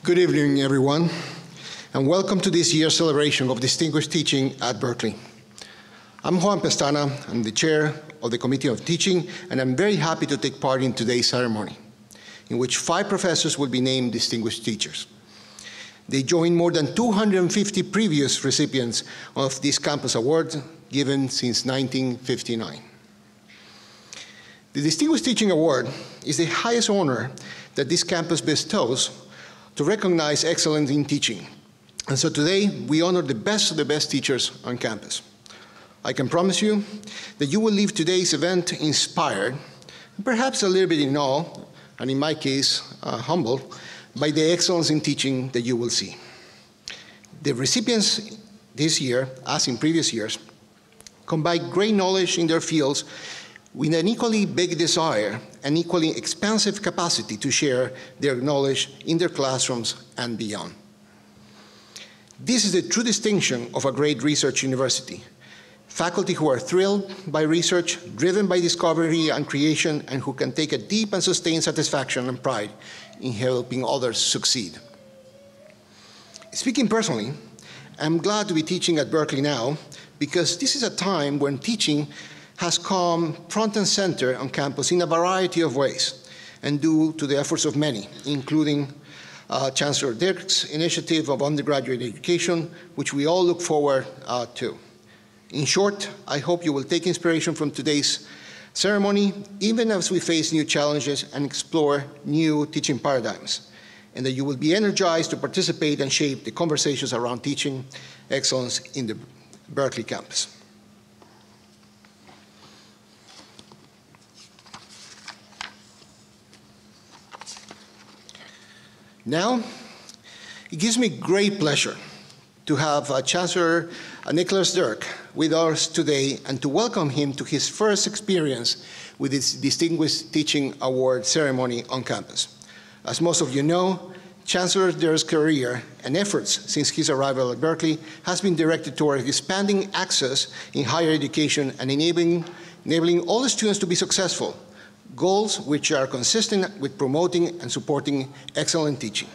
Good evening, everyone, and welcome to this year's celebration of distinguished teaching at Berkeley. I'm Juan Pestana. I'm the chair of the Committee of Teaching, and I'm very happy to take part in today's ceremony, in which 5 professors will be named distinguished teachers. They join more than 250 previous recipients of this campus award, given since 1959. The Distinguished Teaching Award is the highest honor that this campus bestows to recognize excellence in teaching. And so today, we honor the best of the best teachers on campus. I can promise you that you will leave today's event inspired, perhaps a little bit in awe, and in my case, humbled, by the excellence in teaching that you will see. The recipients this year, as in previous years, combine great knowledge in their fields with an equally big desire and equally expansive capacity to share their knowledge in their classrooms and beyond. This is the true distinction of a great research university. Faculty who are thrilled by research, driven by discovery and creation, and who can take a deep and sustained satisfaction and pride in helping others succeed. Speaking personally, I'm glad to be teaching at Berkeley now, because this is a time when teaching has come front and center on campus in a variety of ways, and due to the efforts of many, including Chancellor Dirk's initiative of undergraduate education, which we all look forward to. In short, I hope you will take inspiration from today's ceremony, even as we face new challenges and explore new teaching paradigms, and that you will be energized to participate and shape the conversations around teaching excellence in the Berkeley campus. Now, it gives me great pleasure to have Chancellor Nicholas Dirk with us today and to welcome him to his first experience with this Distinguished Teaching Award ceremony on campus. As most of you know, Chancellor Dirk's career and efforts since his arrival at Berkeley has been directed toward expanding access in higher education and enabling all the students to be successful, goals which are consistent with promoting and supporting excellent teaching.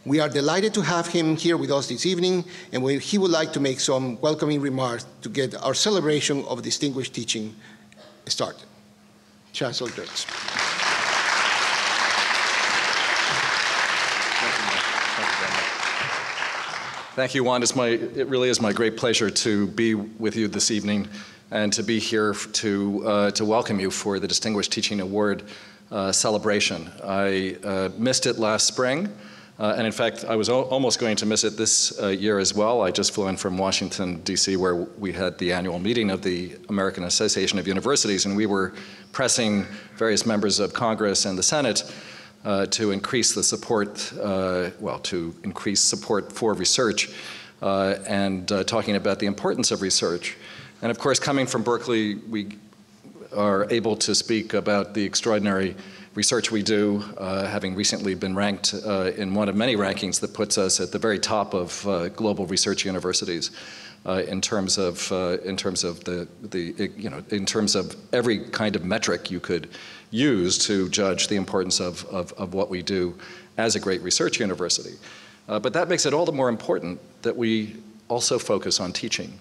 We are delighted to have him here with us this evening, and he would like to make some welcoming remarks to get our celebration of distinguished teaching started. Chancellor Dirk. Thank you, Juan. It really is my great pleasure to be with you this evening and to be here to welcome you for the Distinguished Teaching Award celebration. I missed it last spring, and in fact, I was almost going to miss it this year as well. I just flew in from Washington, D.C., where we had the annual meeting of the American Association of Universities, and we were pressing various members of Congress and the Senate to increase the support, to increase support for research and talking about the importance of research. And of course, coming from Berkeley, we are able to speak about the extraordinary research we do, having recently been ranked in one of many rankings that puts us at the very top of global research universities in terms of every kind of metric you could use to judge the importance of what we do as a great research university. But that makes it all the more important that we also focus on teaching.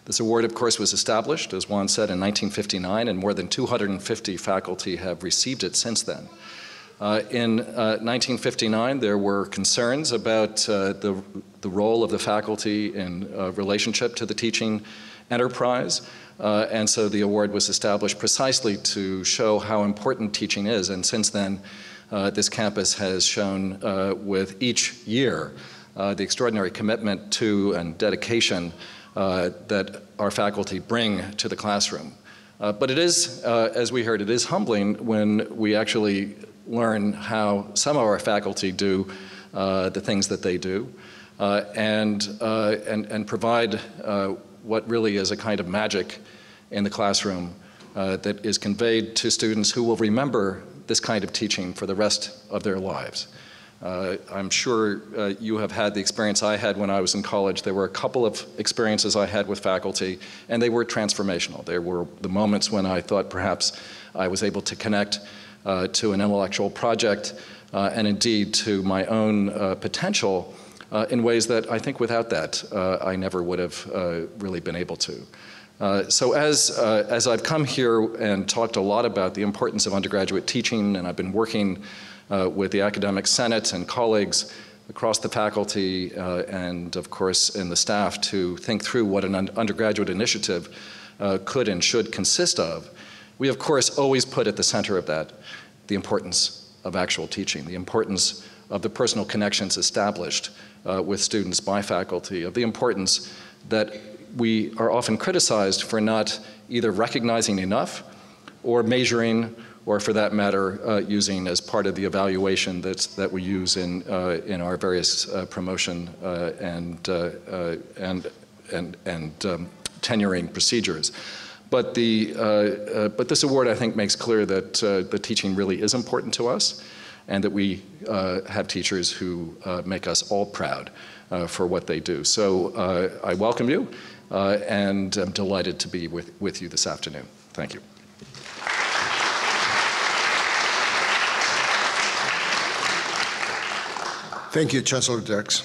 This award, of course, was established, as Juan said, in 1959, and more than 250 faculty have received it since then. In 1959, there were concerns about the role of the faculty in relationship to the teaching enterprise, and so the award was established precisely to show how important teaching is, and since then, this campus has shown with each year the extraordinary commitment to and dedication that our faculty bring to the classroom. But it is, as we heard, it is humbling when we actually learn how some of our faculty do the things that they do and provide what really is a kind of magic in the classroom that is conveyed to students who will remember this kind of teaching for the rest of their lives. I'm sure you have had the experience I had when I was in college. There were a couple of experiences I had with faculty, and they were transformational. There were the moments when I thought perhaps I was able to connect to an intellectual project and indeed to my own potential in ways that I think without that I never would have really been able to. So as I've come here and talked a lot about the importance of undergraduate teaching, and I've been working with the Academic Senate and colleagues across the faculty and of course in the staff to think through what an undergraduate initiative could and should consist of, we of course always put at the center of that the importance of actual teaching, the importance of the personal connections established with students by faculty, of the importance that we are often criticized for not either recognizing enough or measuring, or for that matter, using as part of the evaluation that we use in our various promotion and tenuring procedures. But this award, I think, makes clear that the teaching really is important to us, and that we have teachers who make us all proud for what they do. So I welcome you, and I'm delighted to be with you this afternoon. Thank you. Thank you, Chancellor Dirks.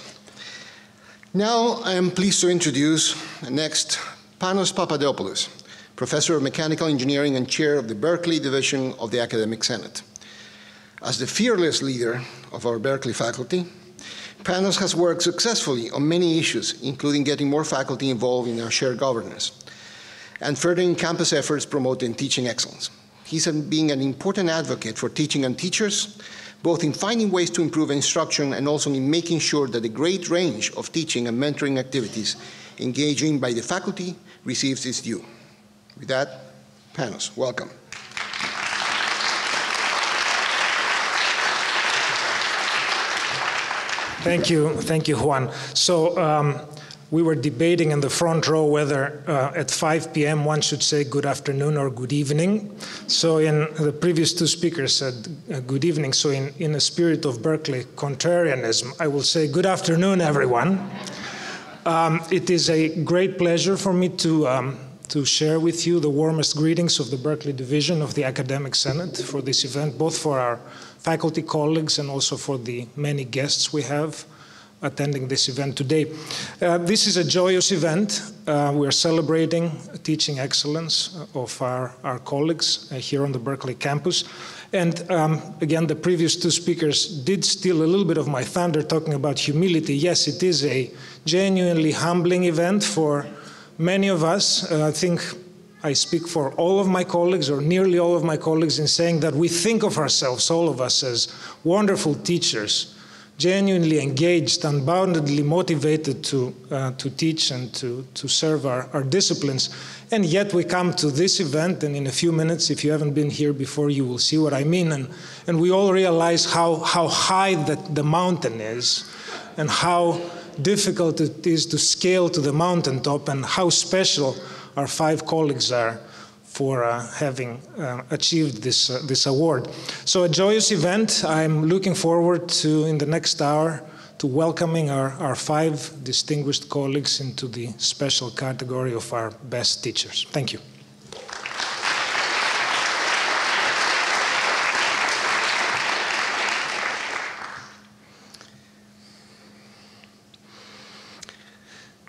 Now I am pleased to introduce next Panos Papadopoulos, Professor of Mechanical Engineering and Chair of the Berkeley Division of the Academic Senate. As the fearless leader of our Berkeley faculty, Panos has worked successfully on many issues, including getting more faculty involved in our shared governance and furthering campus efforts promoting teaching excellence. He's being an important advocate for teaching and teachers, both in finding ways to improve instruction and also in making sure that the great range of teaching and mentoring activities engaging by the faculty receives its due. With that, Panos, welcome. Thank you, Juan. So we were debating in the front row whether at 5 p.m. one should say good afternoon or good evening. So the previous two speakers said good evening. So in a spirit of Berkeley contrarianism, I will say good afternoon, everyone. It is a great pleasure for me to share with you the warmest greetings of the Berkeley Division of the Academic Senate for this event, both for our faculty colleagues and also for the many guests we have attending this event today. This is a joyous event. We're celebrating teaching excellence of our colleagues here on the Berkeley campus. And again, the previous two speakers did steal a little bit of my thunder talking about humility. Yes, it is a genuinely humbling event for many of us. I think I speak for all of my colleagues, or nearly all of my colleagues, in saying that we think of ourselves, all of us, as wonderful teachers, genuinely engaged, unboundedly motivated to teach and to serve our disciplines. And yet we come to this event, and in a few minutes, if you haven't been here before, you will see what I mean. And we all realize how high the mountain is, and how difficult it is to scale to the mountaintop, and how special our 5 colleagues are for having achieved this award. So a joyous event. I'm looking forward to, in the next hour, to welcoming our 5 distinguished colleagues into the special category of our best teachers. Thank you.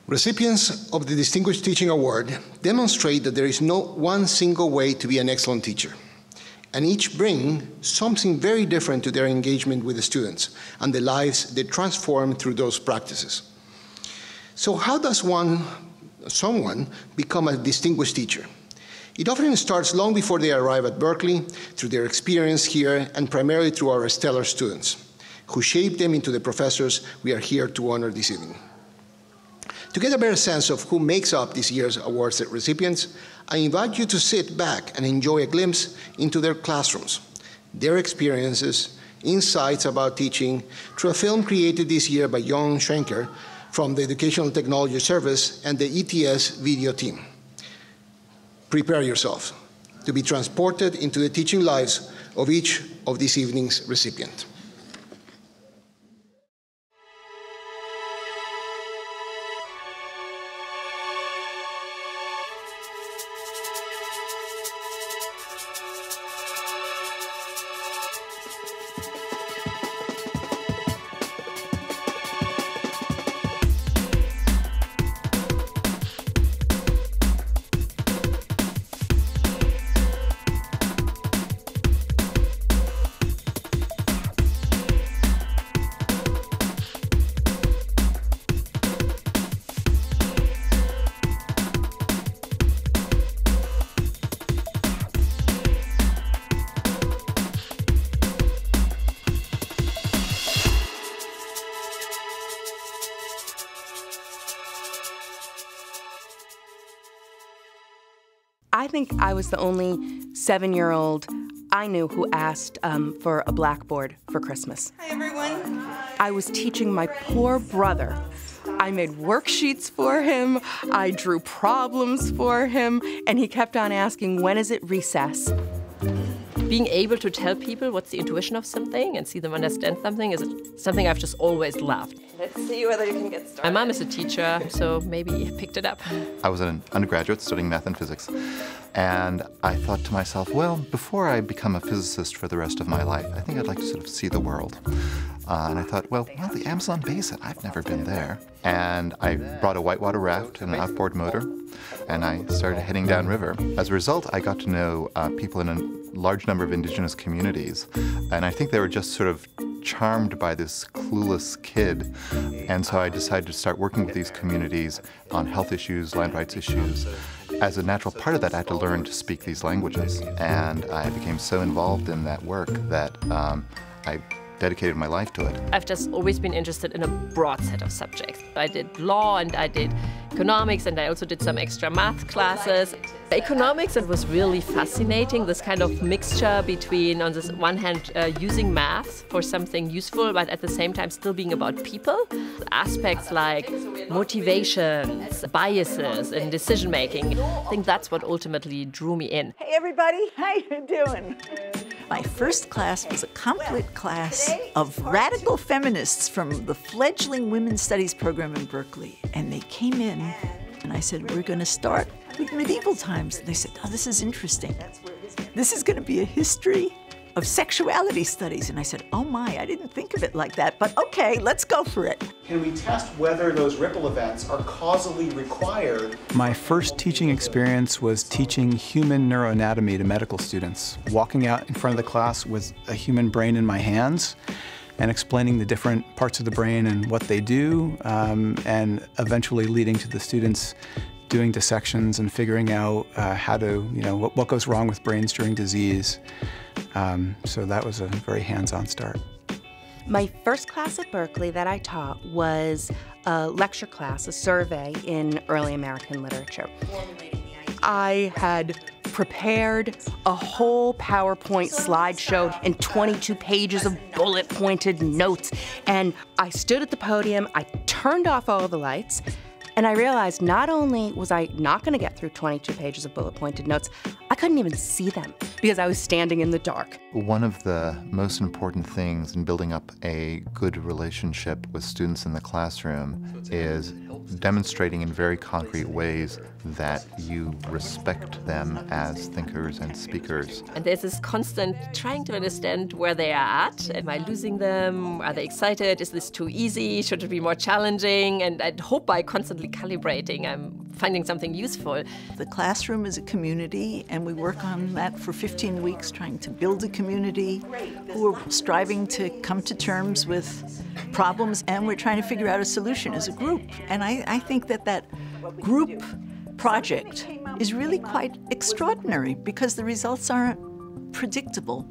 Recipients of the Distinguished Teaching Award demonstrate that there is no one single way to be an excellent teacher, and each bring something very different to their engagement with the students and the lives they transform through those practices. So how does someone become a distinguished teacher? It often starts long before they arrive at Berkeley, through their experience here, and primarily through our stellar students, who shape them into the professors we are here to honor this evening. To get a better sense of who makes up this year's awards recipients, I invite you to sit back and enjoy a glimpse into their classrooms, their experiences, insights about teaching, through a film created this year by Jon Schenker from the Educational Technology Service and the ETS video team. Prepare yourself to be transported into the teaching lives of each of this evening's recipients. I think I was the only 7-year-old I knew who asked for a blackboard for Christmas. Hi, everyone. I was teaching my poor brother. I made worksheets for him, I drew problems for him, and he kept on asking, when is it recess? Being able to tell people what's the intuition of something and see them understand something is something I've just always loved. Let's see whether you can get started. My mom is a teacher, so maybe I picked it up. I was an undergraduate studying math and physics, and I thought to myself, well, before I become a physicist for the rest of my life, I think I'd like to sort of see the world. And I thought, well, the Amazon basin, I've never been there. And I brought a whitewater raft and an outboard motor, and I started heading downriver. As a result, I got to know people in a large number of indigenous communities, and I think they were just sort of charmed by this clueless kid. And so I decided to start working with these communities on health issues, land rights issues. As a natural part of that, I had to learn to speak these languages, and I became so involved in that work that I dedicated my life to it. I've just always been interested in a broad set of subjects. I did law and I did economics, and I also did some extra math classes. Economics, it was really fascinating, this kind of mixture between, on this one hand, using math for something useful, but at the same time still being about people. Aspects like motivations, biases, and decision-making. I think that's what ultimately drew me in. Hey, everybody. How you doing? My first class was a complete class of radical feminists from the fledgling women's studies program in Berkeley. And they came in, and I said, we're going to start with medieval times. And they said, oh, this is interesting. This is going to be a history of sexuality studies. And I said, oh my, I didn't think of it like that, but okay, let's go for it. Can we test whether those ripple events are causally required? My first teaching experience was teaching human neuroanatomy to medical students, walking out in front of the class with a human brain in my hands and explaining the different parts of the brain and what they do, and eventually leading to the students doing dissections and figuring out how to, what goes wrong with brains during disease. So that was a very hands-on start. My first class at Berkeley that I taught was a lecture class, a survey in early American literature. I had prepared a whole PowerPoint slideshow and 22 pages of bullet-pointed notes, and I stood at the podium, I turned off all the lights, and I realized not only was I not going to get through 22 pages of bullet-pointed notes, I couldn't even see them because I was standing in the dark. One of the most important things in building up a good relationship with students in the classroom is demonstrating in very concrete ways that you respect them as thinkers and speakers. And there's this constant trying to understand where they are at. Am I losing them? Are they excited? Is this too easy? Should it be more challenging? And I hope by constantly calibrating, I'm finding something useful. The classroom is a community, and we work on that for 15 weeks, trying to build a community who are striving to come to terms with problems, and we're trying to figure out a solution as a group. And I think that group project is really quite extraordinary because the results aren't predictable.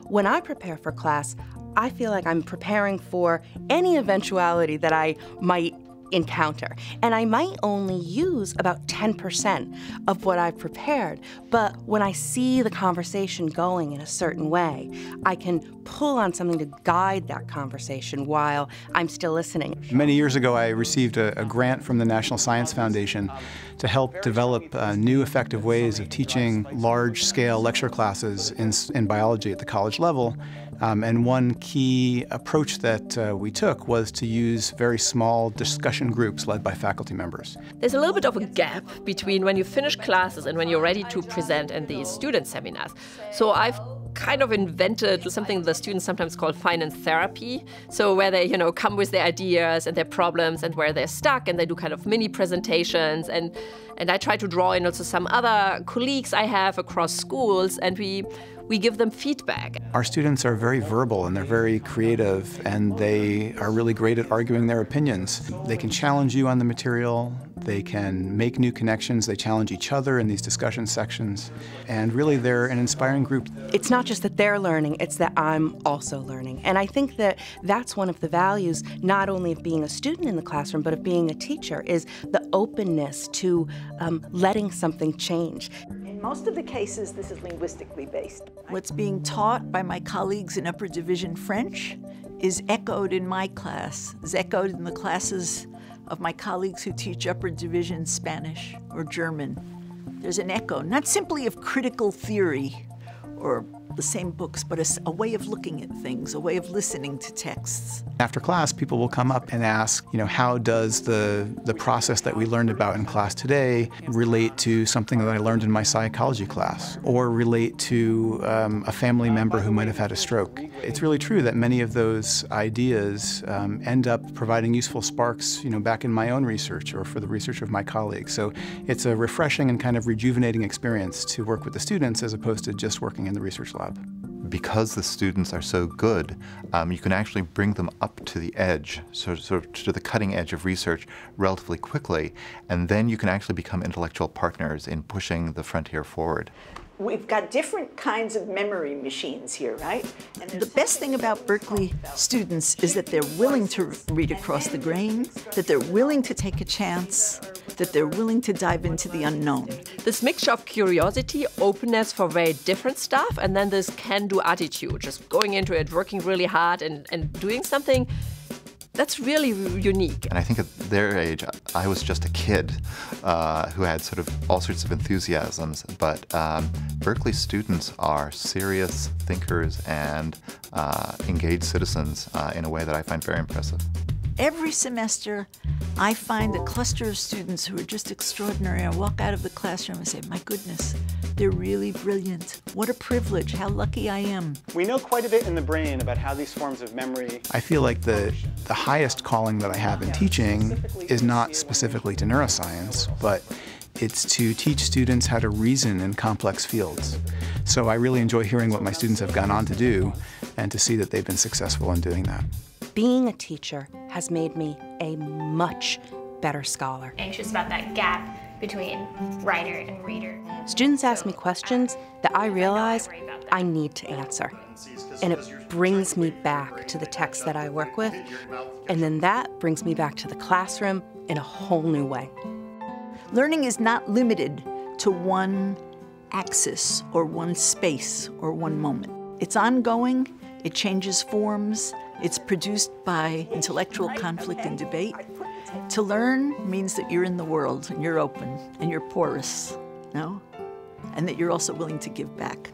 When I prepare for class, I feel like I'm preparing for any eventuality that I might encounter. And I might only use about 10% of what I've prepared, but when I see the conversation going in a certain way, I can pull on something to guide that conversation while I'm still listening. Many years ago, I received a grant from the National Science Foundation to help develop new effective ways of teaching large-scale lecture classes in biology at the college level. And one key approach that we took was to use very small discussion groups led by faculty members. There's a little bit of a gap between when you finish classes and when you're ready to present in these student seminars. So I've kind of invented something the students sometimes call finance therapy. So where they, come with their ideas and their problems and where they're stuck, and they do kind of mini presentations. And I try to draw in also some other colleagues I have across schools, and we give them feedback. Our students are very verbal and they're very creative, and they are really great at arguing their opinions. They can challenge you on the material, they can make new connections, they challenge each other in these discussion sections, and really they're an inspiring group. It's not just that they're learning, it's that I'm also learning. And I think that that's one of the values, not only of being a student in the classroom, but of being a teacher, is the openness to letting something change. most of the cases, this is linguistically based. What's being taught by my colleagues in Upper Division French is echoed in my class, is echoed in the classes of my colleagues who teach Upper Division Spanish or German. There's an echo, not simply of critical theory or the same books, but a way of looking at things, a way of listening to texts. After class, people will come up and ask, how does the process that we learned about in class today relate to something that I learned in my psychology class, or relate to a family member who might have had a stroke? It's really true that many of those ideas end up providing useful sparks, back in my own research or for the research of my colleagues. So it's a refreshing and kind of rejuvenating experience to work with the students as opposed to just working in the research lab. Because the students are so good, you can actually bring them up to the edge, sort of to the cutting edge of research relatively quickly, and then you can actually become intellectual partners in pushing the frontier forward. We've got different kinds of memory machines here, right? And the best thing about Berkeley students is that they're willing to read across the grain, that they're willing to take a chance, that they're willing to dive into the unknown. This mixture of curiosity, openness for very different stuff, and then this can-do attitude, just going into it, working really hard and doing something that's really unique. And I think at their age, I was just a kid who had sort of all sorts of enthusiasms, but Berkeley students are serious thinkers and engaged citizens in a way that I find very impressive. Every semester, I find a cluster of students who are just extraordinary. I walk out of the classroom and say, my goodness, they're really brilliant. What a privilege, how lucky I am. We know quite a bit in the brain about how these forms of memory... I feel like the highest calling that I have in teaching is not specifically to neuroscience, but it's to teach students how to reason in complex fields. So I really enjoy hearing what my students have gone on to do and to see that they've been successful in doing that. Being a teacher has made me a much better scholar. Anxious about that gap between writer and reader. Students ask me questions that I realize I need to answer. And it brings me back to the text that I work with. And then that brings me back to the classroom in a whole new way. Learning is not limited to one axis or one space or one moment. It's ongoing, it changes forms, it's produced by intellectual conflict and debate. To learn means that you're in the world and you're open and you're porous, and that you're also willing to give back.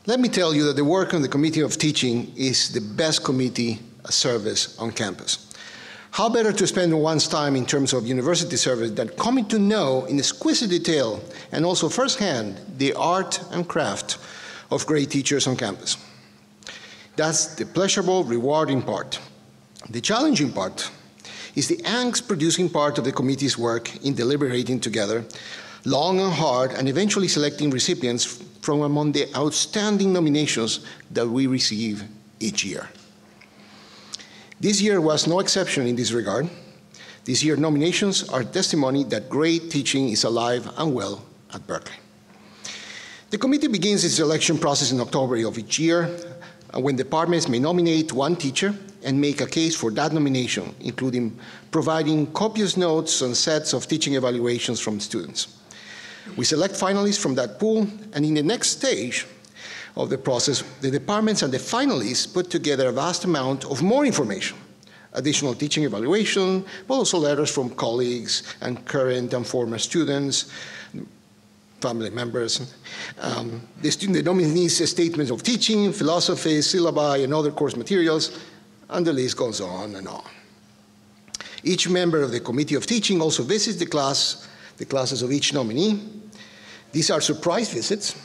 Let me tell you that the work on the Committee of Teaching is the best committee service on campus. How better to spend one's time in terms of university service than coming to know in exquisite detail and also firsthand the art and craft of great teachers on campus. That's the pleasurable, rewarding part. The challenging part is the angst-producing part of the committee's work in deliberating together, long and hard, and eventually selecting recipients from among the outstanding nominations that we receive each year. This year was no exception in this regard. This year's nominations are testimony that great teaching is alive and well at Berkeley. The committee begins its selection process in October of each year, when departments may nominate one teacher and make a case for that nomination, including providing copious notes and sets of teaching evaluations from students. We select finalists from that pool, and in the next stage of the process, the departments and the finalists put together a vast amount of more information, additional teaching evaluation, but also letters from colleagues and current and former students, family members. The nominees' statements of teaching, philosophy, syllabi, and other course materials, and the list goes on and on. Each member of the Committee of Teaching also visits the classes of each nominee. These are surprise visits.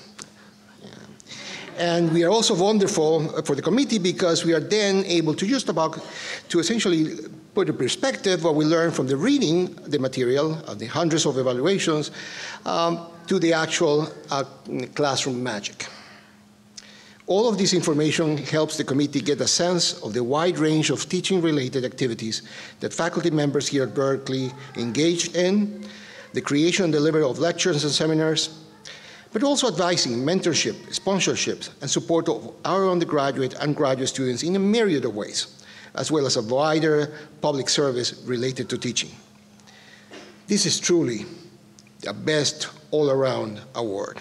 And we are also wonderful for the committee because we are then able to use the book to essentially put in perspective what we learned from the reading the material of the hundreds of evaluations to the actual classroom magic. All of this information helps the committee get a sense of the wide range of teaching-related activities that faculty members here at Berkeley engaged in, the creation and delivery of lectures and seminars, but also advising, mentorship, sponsorships, and support of our undergraduate and graduate students in a myriad of ways, as well as a wider public service related to teaching. This is truly the best all-around award.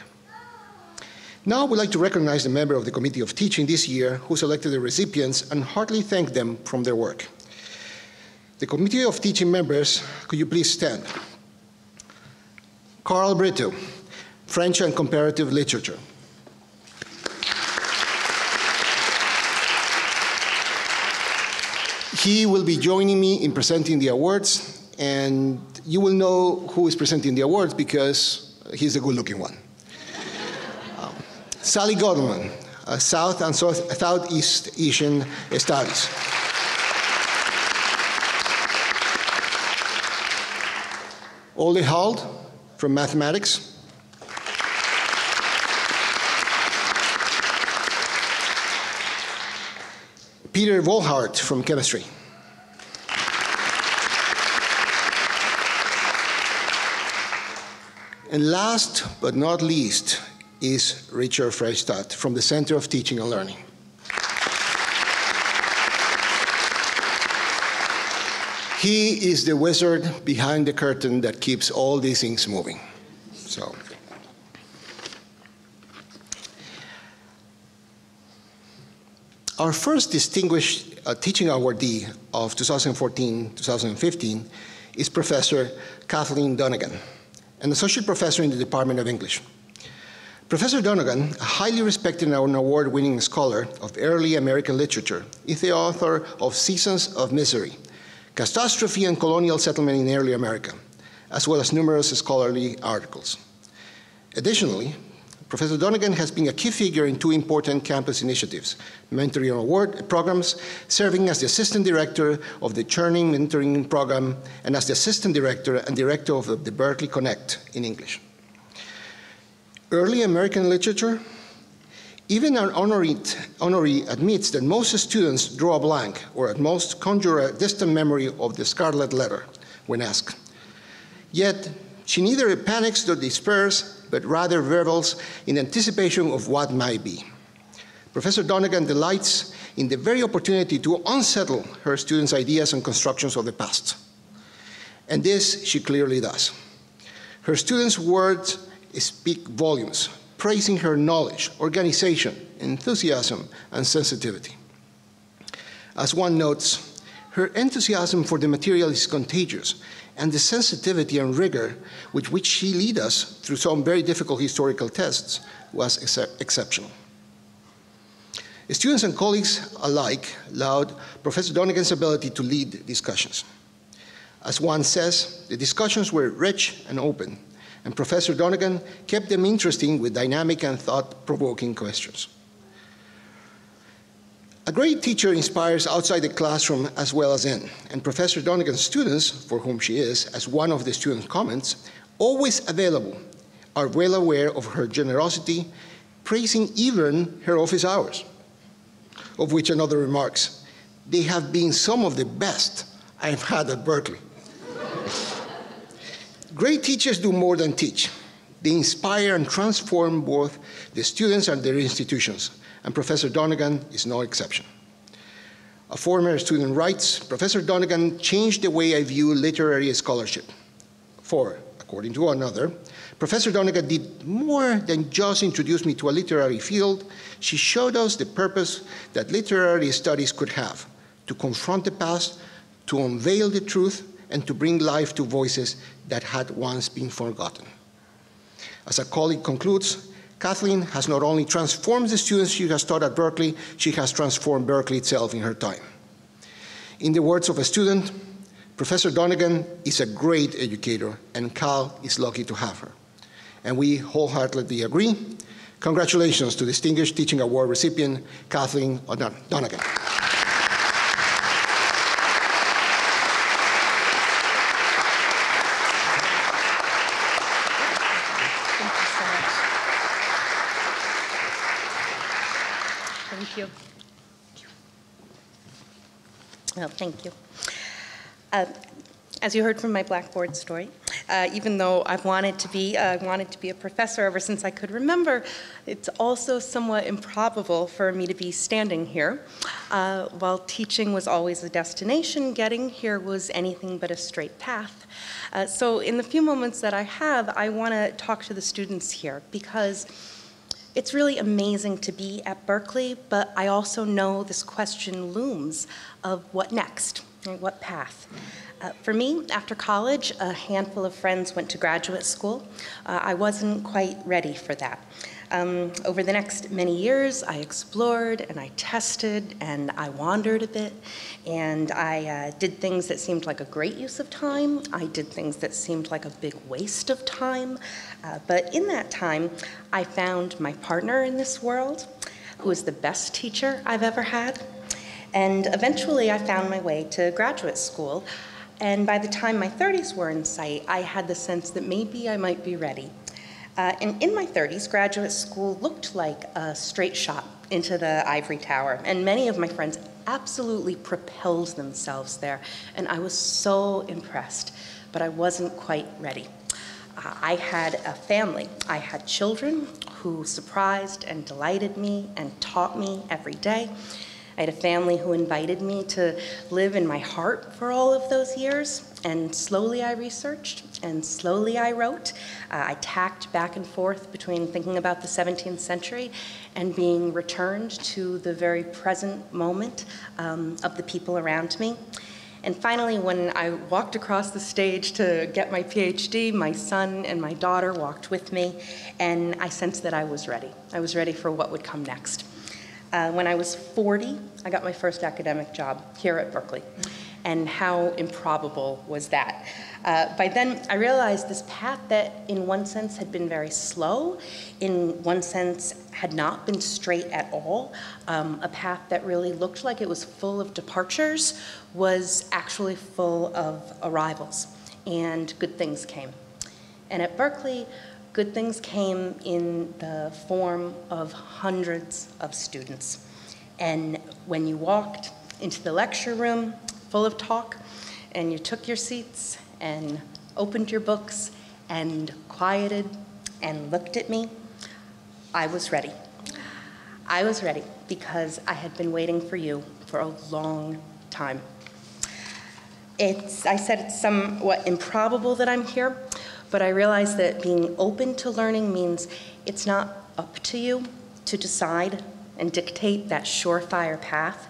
Now I would like to recognize the member of the Committee of Teaching this year who selected the recipients and heartily thank them from their work. The Committee of Teaching members, could you please stand? Carl Brito, French and Comparative Literature. He will be joining me in presenting the awards, and you will know who is presenting the awards because he's the good-looking one. Sally Goldman, South and Southeast Asian Studies. Ole Hald from Mathematics. Peter Volhart from Chemistry. And last but not least is Richard Freistadt from the Center of Teaching and Learning. He is the wizard behind the curtain that keeps all these things moving. So, our first distinguished teaching awardee of 2014-2015 is Professor Kathleen Donegan, an associate professor in the Department of English. Professor Donegan, a highly respected and award-winning scholar of early American literature, is the author of Seasons of Misery, Catastrophe and Colonial Settlement in Early America, as well as numerous scholarly articles. Additionally, Professor Donegan has been a key figure in two important campus initiatives, mentoring award programs, serving as the assistant director of the Churning Mentoring Program and as the assistant director and director of the Berkeley Connect in English. Early American literature, even an honoree admits that most students draw a blank or at most conjure a distant memory of the Scarlet Letter when asked. Yet, she neither panics nor despairs, but rather revels in anticipation of what might be. Professor Donegan delights in the very opportunity to unsettle her students' ideas and constructions of the past. And this she clearly does. Her students' words speak volumes, praising her knowledge, organization, enthusiasm, and sensitivity. As one notes, her enthusiasm for the material is contagious, and the sensitivity and rigor with which she leads us through some very difficult historical tests was exceptional. Students and colleagues alike laud Professor Donegan's ability to lead discussions. As one says, the discussions were rich and open, and Professor Donegan kept them interesting with dynamic and thought-provoking questions. A great teacher inspires outside the classroom as well as in, and Professor Donegan's students, for whom she is, as one of the students comments, always available, are well aware of her generosity, praising even her office hours, of which another remarks, they have been some of the best I've had at Berkeley. Great teachers do more than teach. They inspire and transform both the students and their institutions, and Professor Donegan is no exception. A former student writes, Professor Donegan changed the way I view literary scholarship. For, according to another, Professor Donegan did more than just introduce me to a literary field. She showed us the purpose that literary studies could have, to confront the past, to unveil the truth, and to bring life to voices that had once been forgotten. As a colleague concludes, Kathleen has not only transformed the students she has taught at Berkeley, she has transformed Berkeley itself in her time. In the words of a student, Professor Donegan is a great educator, and Cal is lucky to have her. And we wholeheartedly agree. Congratulations to Distinguished Teaching Award recipient, Kathleen Donegan. Thank you. Well, thank you. As you heard from my Blackboard story, even though I wanted to be a professor ever since I could remember, it's also somewhat improbable for me to be standing here. While teaching was always a destination, getting here was anything but a straight path. So in the few moments that I have, I want to talk to the students here because it's really amazing to be at Berkeley, but I also know this question looms of what next, what path. For me, after college, a handful of friends went to graduate school. I wasn't quite ready for that. Over the next many years, I explored and I tested and I wandered a bit, and I did things that seemed like a great use of time. I did things that seemed like a big waste of time. But in that time, I found my partner in this world, who was the best teacher I've ever had. And eventually, I found my way to graduate school. And by the time my 30s were in sight, I had the sense that maybe I might be ready. And in my 30s, graduate school looked like a straight shot into the ivory tower. And many of my friends absolutely propelled themselves there. And I was so impressed, but I wasn't quite ready. I had a family. I had children who surprised and delighted me and taught me every day. I had a family who invited me to live in my heart for all of those years, and slowly I researched, and slowly I wrote. I tacked back and forth between thinking about the 17th century and being returned to the very present moment of the people around me. And finally, when I walked across the stage to get my PhD, my son and my daughter walked with me, and I sensed that I was ready. I was ready for what would come next. When I was 40, I got my first academic job here at Berkeley. And how improbable was that? By then, I realized this path that in one sense had been very slow, in one sense had not been straight at all, a path that really looked like it was full of departures, was actually full of arrivals, and good things came. And at Berkeley, good things came in the form of hundreds of students. And when you walked into the lecture room full of talk, and you took your seats and opened your books and quieted and looked at me, I was ready. I was ready because I had been waiting for you for a long time. I said it's somewhat improbable that I'm here, but I realize that being open to learning means it's not up to you to decide and dictate that surefire path.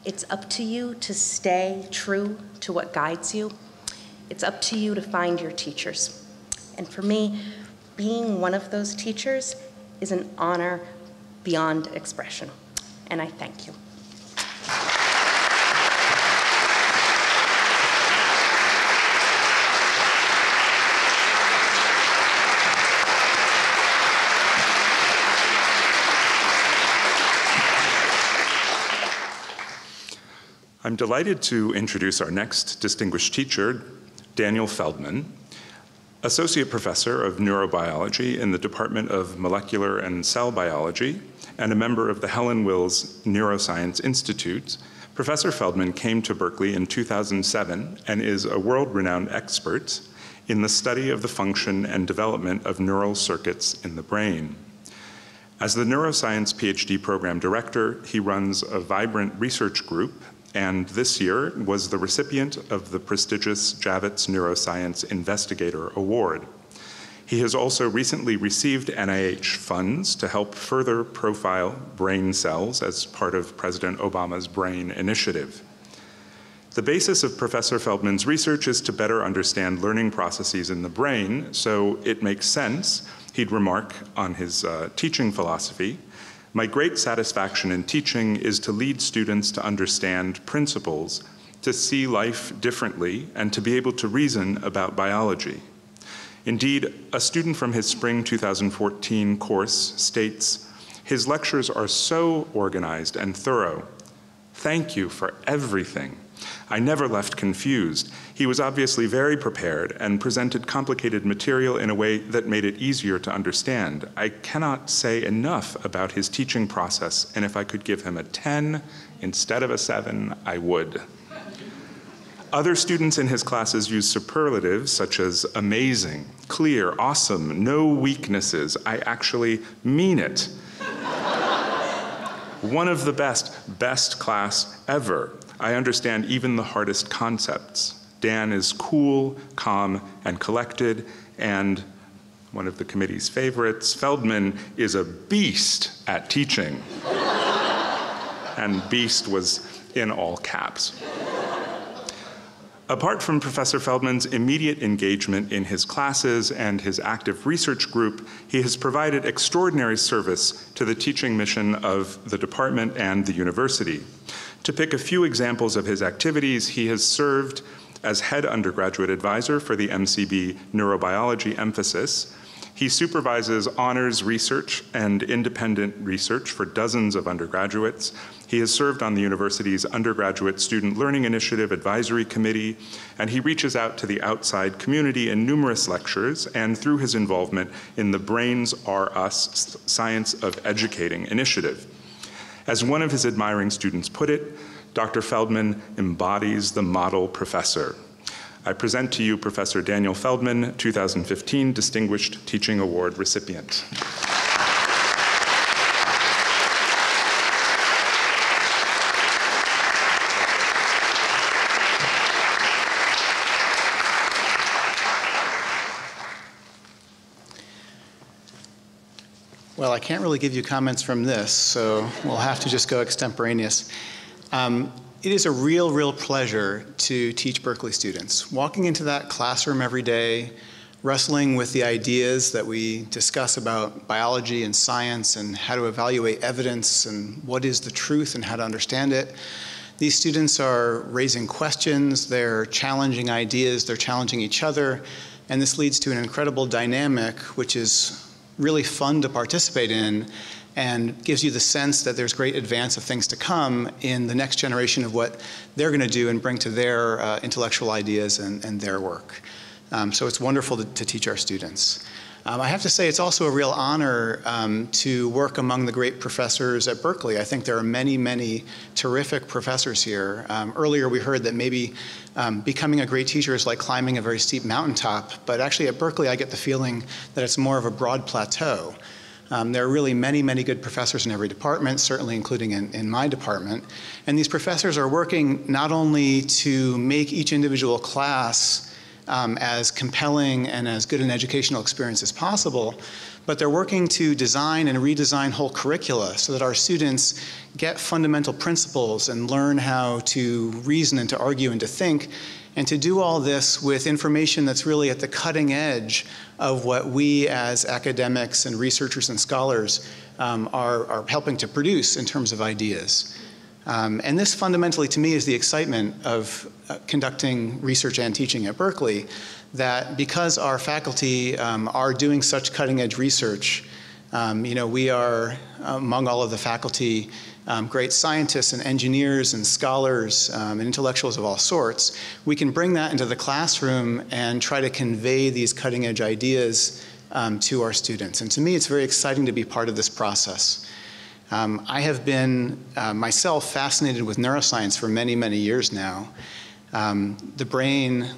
It's up to you to stay true to what guides you. It's up to you to find your teachers. And for me, being one of those teachers is an honor beyond expression. And I thank you. I'm delighted to introduce our next distinguished teacher, Daniel Feldman, Associate Professor of Neurobiology in the Department of Molecular and Cell Biology, and a member of the Helen Wills Neuroscience Institute. Professor Feldman came to Berkeley in 2007 and is a world-renowned expert in the study of the function and development of neural circuits in the brain. As the Neuroscience PhD Program Director, he runs a vibrant research group, and this year was the recipient of the prestigious Javits Neuroscience Investigator Award. He has also recently received NIH funds to help further profile brain cells as part of President Obama's BRAIN initiative. The basis of Professor Feldman's research is to better understand learning processes in the brain, so it makes sense he'd remark on his teaching philosophy. My great satisfaction in teaching is to lead students to understand principles, to see life differently, and to be able to reason about biology. Indeed, a student from his spring 2014 course states, "His lectures are so organized and thorough. Thank you for everything. I never left confused. He was obviously very prepared and presented complicated material in a way that made it easier to understand. I cannot say enough about his teaching process, and if I could give him a 10 instead of a 7, I would." Other students in his classes use superlatives such as amazing, clear, awesome, no weaknesses. I actually mean it. One of the best class ever. I understand even the hardest concepts. Dan is cool, calm, and collected, and one of the committee's favorites, Feldman is a beast at teaching. And beast was in all caps. Apart from Professor Feldman's immediate engagement in his classes and his active research group, he has provided extraordinary service to the teaching mission of the department and the university. To pick a few examples of his activities, he has served as head undergraduate advisor for the MCB neurobiology emphasis. He supervises honors research and independent research for dozens of undergraduates. He has served on the university's Undergraduate Student Learning Initiative Advisory Committee, and he reaches out to the outside community in numerous lectures and through his involvement in the Brains Are Us Science of Educating initiative. As one of his admiring students put it, Dr. Feldman embodies the model professor. I present to you Professor Daniel Feldman, 2015 Distinguished Teaching Award recipient. Well, I can't really give you comments from this, so we'll have to just go extemporaneous. It is a real pleasure to teach Berkeley students. Walking into that classroom every day, wrestling with the ideas that we discuss about biology and science and how to evaluate evidence and what is the truth and how to understand it. These students are raising questions, they're challenging ideas, they're challenging each other, and this leads to an incredible dynamic which is really fun to participate in and gives you the sense that there's great advance of things to come in the next generation of what they're going to do and bring to their intellectual ideas and their work. So it's wonderful to teach our students. I have to say it's also a real honor to work among the great professors at Berkeley. I think there are many terrific professors here. Earlier we heard that maybe becoming a great teacher is like climbing a very steep mountaintop, but actually at Berkeley I get the feeling that it's more of a broad plateau. There are really many good professors in every department, certainly including in my department. And these professors are working not only to make each individual class as compelling and as good an educational experience as possible, but they're working to design and redesign whole curricula so that our students get fundamental principles and learn how to reason and to argue and to think, and to do all this with information that's really at the cutting edge of what we as academics and researchers and scholars are helping to produce in terms of ideas. And this fundamentally to me is the excitement of conducting research and teaching at Berkeley, that because our faculty are doing such cutting edge research, we are among all of the faculty great scientists and engineers and scholars and intellectuals of all sorts. We can bring that into the classroom and try to convey these cutting edge ideas to our students. And to me, it's very exciting to be part of this process. I have been myself fascinated with neuroscience for many years now. The brain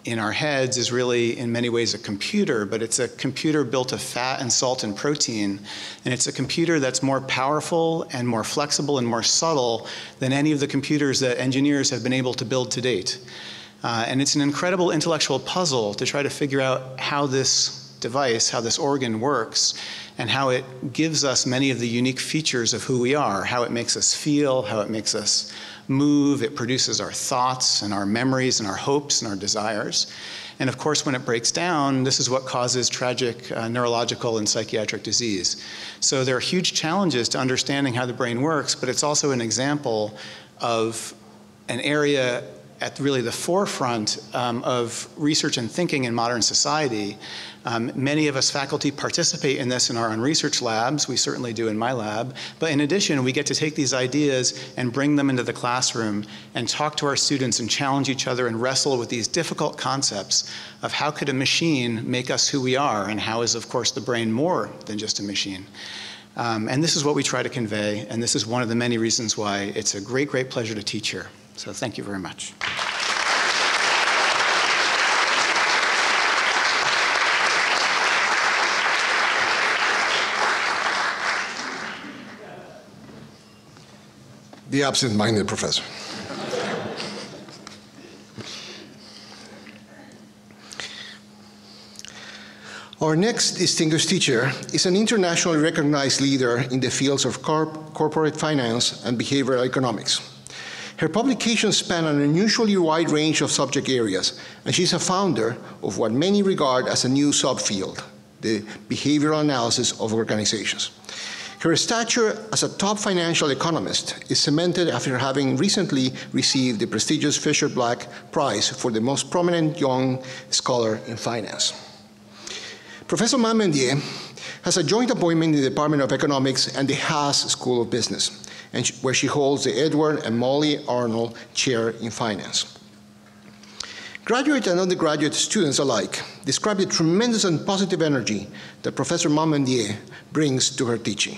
in our heads is really in many ways a computer, but it's a computer built of fat and salt and protein. And it's a computer that's more powerful and more flexible and more subtle than any of the computers that engineers have been able to build to date. And it's an incredible intellectual puzzle to try to figure out how this device, how this organ works, and how it gives us many of the unique features of who we are, how it makes us feel, how it makes us move, it produces our thoughts and our memories and our hopes and our desires. And of course, when it breaks down, this is what causes tragic neurological and psychiatric disease. So there are huge challenges to understanding how the brain works, but it's also an example of an area at really the forefront of research and thinking in modern society. Many of us faculty participate in this in our own research labs. We certainly do in my lab. But in addition, we get to take these ideas and bring them into the classroom and talk to our students and challenge each other and wrestle with these difficult concepts of how could a machine make us who we are, and how is, of course, the brain more than just a machine. And this is what we try to convey, and this is one of the many reasons why it's a great, great pleasure to teach here. So thank you very much. The absent-minded professor. Our next distinguished teacher is an internationally recognized leader in the fields of corporate finance and behavioral economics. Her publications span an unusually wide range of subject areas, and she's a founder of what many regard as a new subfield, the behavioral analysis of organizations. Her stature as a top financial economist is cemented after having recently received the prestigious Fisher-Black Prize for the most prominent young scholar in finance. Professor Maugier has a joint appointment in the Department of Economics and the Haas School of Business, where she holds the Edward and Molly Arnold Chair in Finance. Graduate and undergraduate students alike describe the tremendous and positive energy that Professor Maugier brings to her teaching.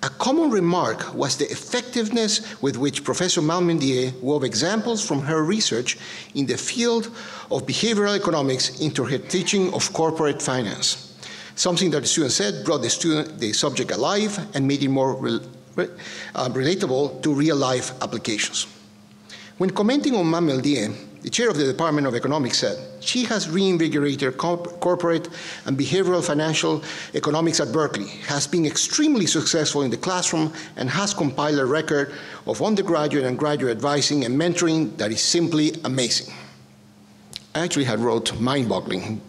A common remark was the effectiveness with which Professor Maugier wove examples from her research in the field of behavioral economics into her teaching of corporate finance, something that the student said brought the subject alive and made it more relatable to real-life applications. When commenting on Maugier, the chair of the Department of Economics said, she has reinvigorated corporate and behavioral financial economics at Berkeley, has been extremely successful in the classroom, and has compiled a record of undergraduate and graduate advising and mentoring that is simply amazing. I actually had wrote mind-boggling,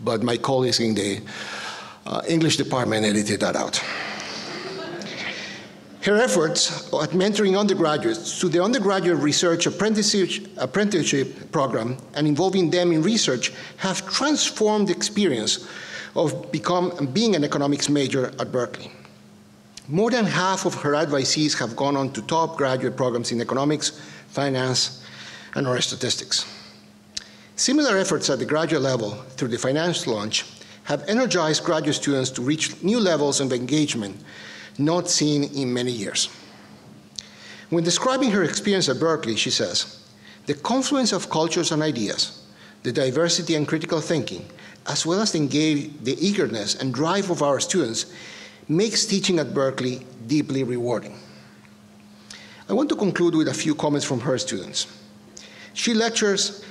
but my colleagues in the English department edited that out. Her efforts at mentoring undergraduates through the undergraduate research apprenticeship program and involving them in research have transformed the experience of being an economics major at Berkeley. More than half of her advisees have gone on to top graduate programs in economics, finance, and or statistics. Similar efforts at the graduate level through the finance launch have energized graduate students to reach new levels of engagement not seen in many years. When describing her experience at Berkeley, she says, the confluence of cultures and ideas, the diversity and critical thinking, as well as the eagerness and drive of our students, makes teaching at Berkeley deeply rewarding. I want to conclude with a few comments from her students. She lectures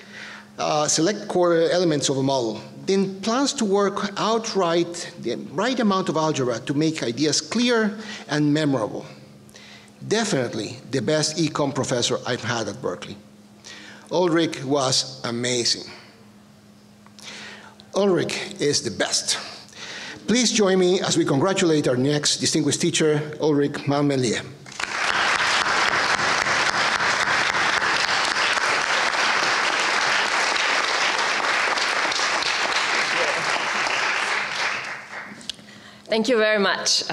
select core elements of a model, then plans to work outright the right amount of algebra to make ideas clear and memorable. Definitely the best econ professor I've had at Berkeley. Ulrich was amazing. Ulrich is the best. Please join me as we congratulate our next distinguished teacher, Ulrich Maugier. Thank you very much.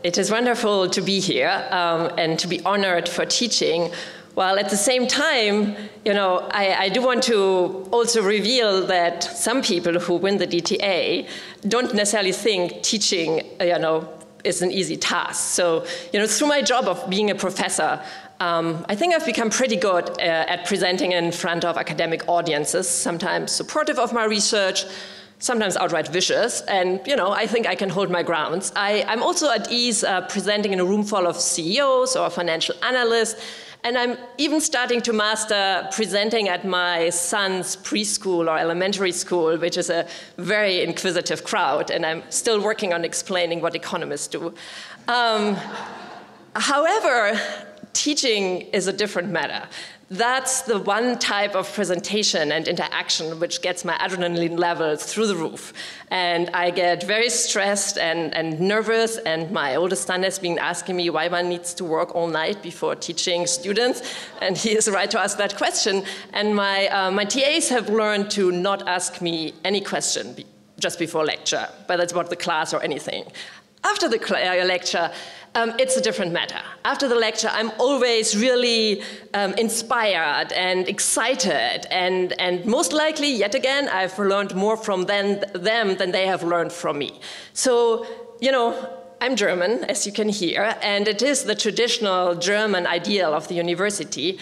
It is wonderful to be here and to be honored for teaching, while at the same time, you know, I do want to also reveal that some people who win the DTA don't necessarily think teaching, you know, is an easy task. So, you know, through my job of being a professor, I think I've become pretty good at presenting in front of academic audiences, sometimes supportive of my research, sometimes outright vicious, and you know, I think I can hold my grounds. I'm also at ease presenting in a room full of CEOs or financial analysts, and I'm even starting to master presenting at my son's preschool or elementary school, which is a very inquisitive crowd, and I'm still working on explaining what economists do. However, teaching is a different matter. That's the one type of presentation and interaction which gets my adrenaline levels through the roof. And I get very stressed and nervous, and my oldest son has been asking me why one needs to work all night before teaching students, and he is right to ask that question. And my TAs have learned to not ask me any question just before lecture, whether it's about the class or anything. After the lecture, it's a different matter. After the lecture, I'm always really inspired and excited, and most likely, yet again, I've learned more from them than they have learned from me. So, you know, I'm German, as you can hear, and it is the traditional German ideal of the university,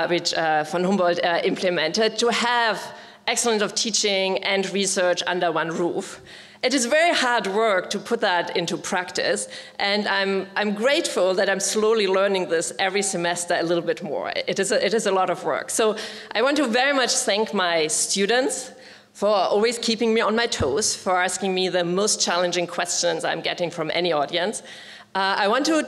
which von Humboldt implemented, to have excellence of teaching and research under one roof. It is very hard work to put that into practice, and I'm grateful that I'm slowly learning this every semester a little bit more. It is a lot of work. So I want to very much thank my students for always keeping me on my toes, for asking me the most challenging questions I'm getting from any audience. I want to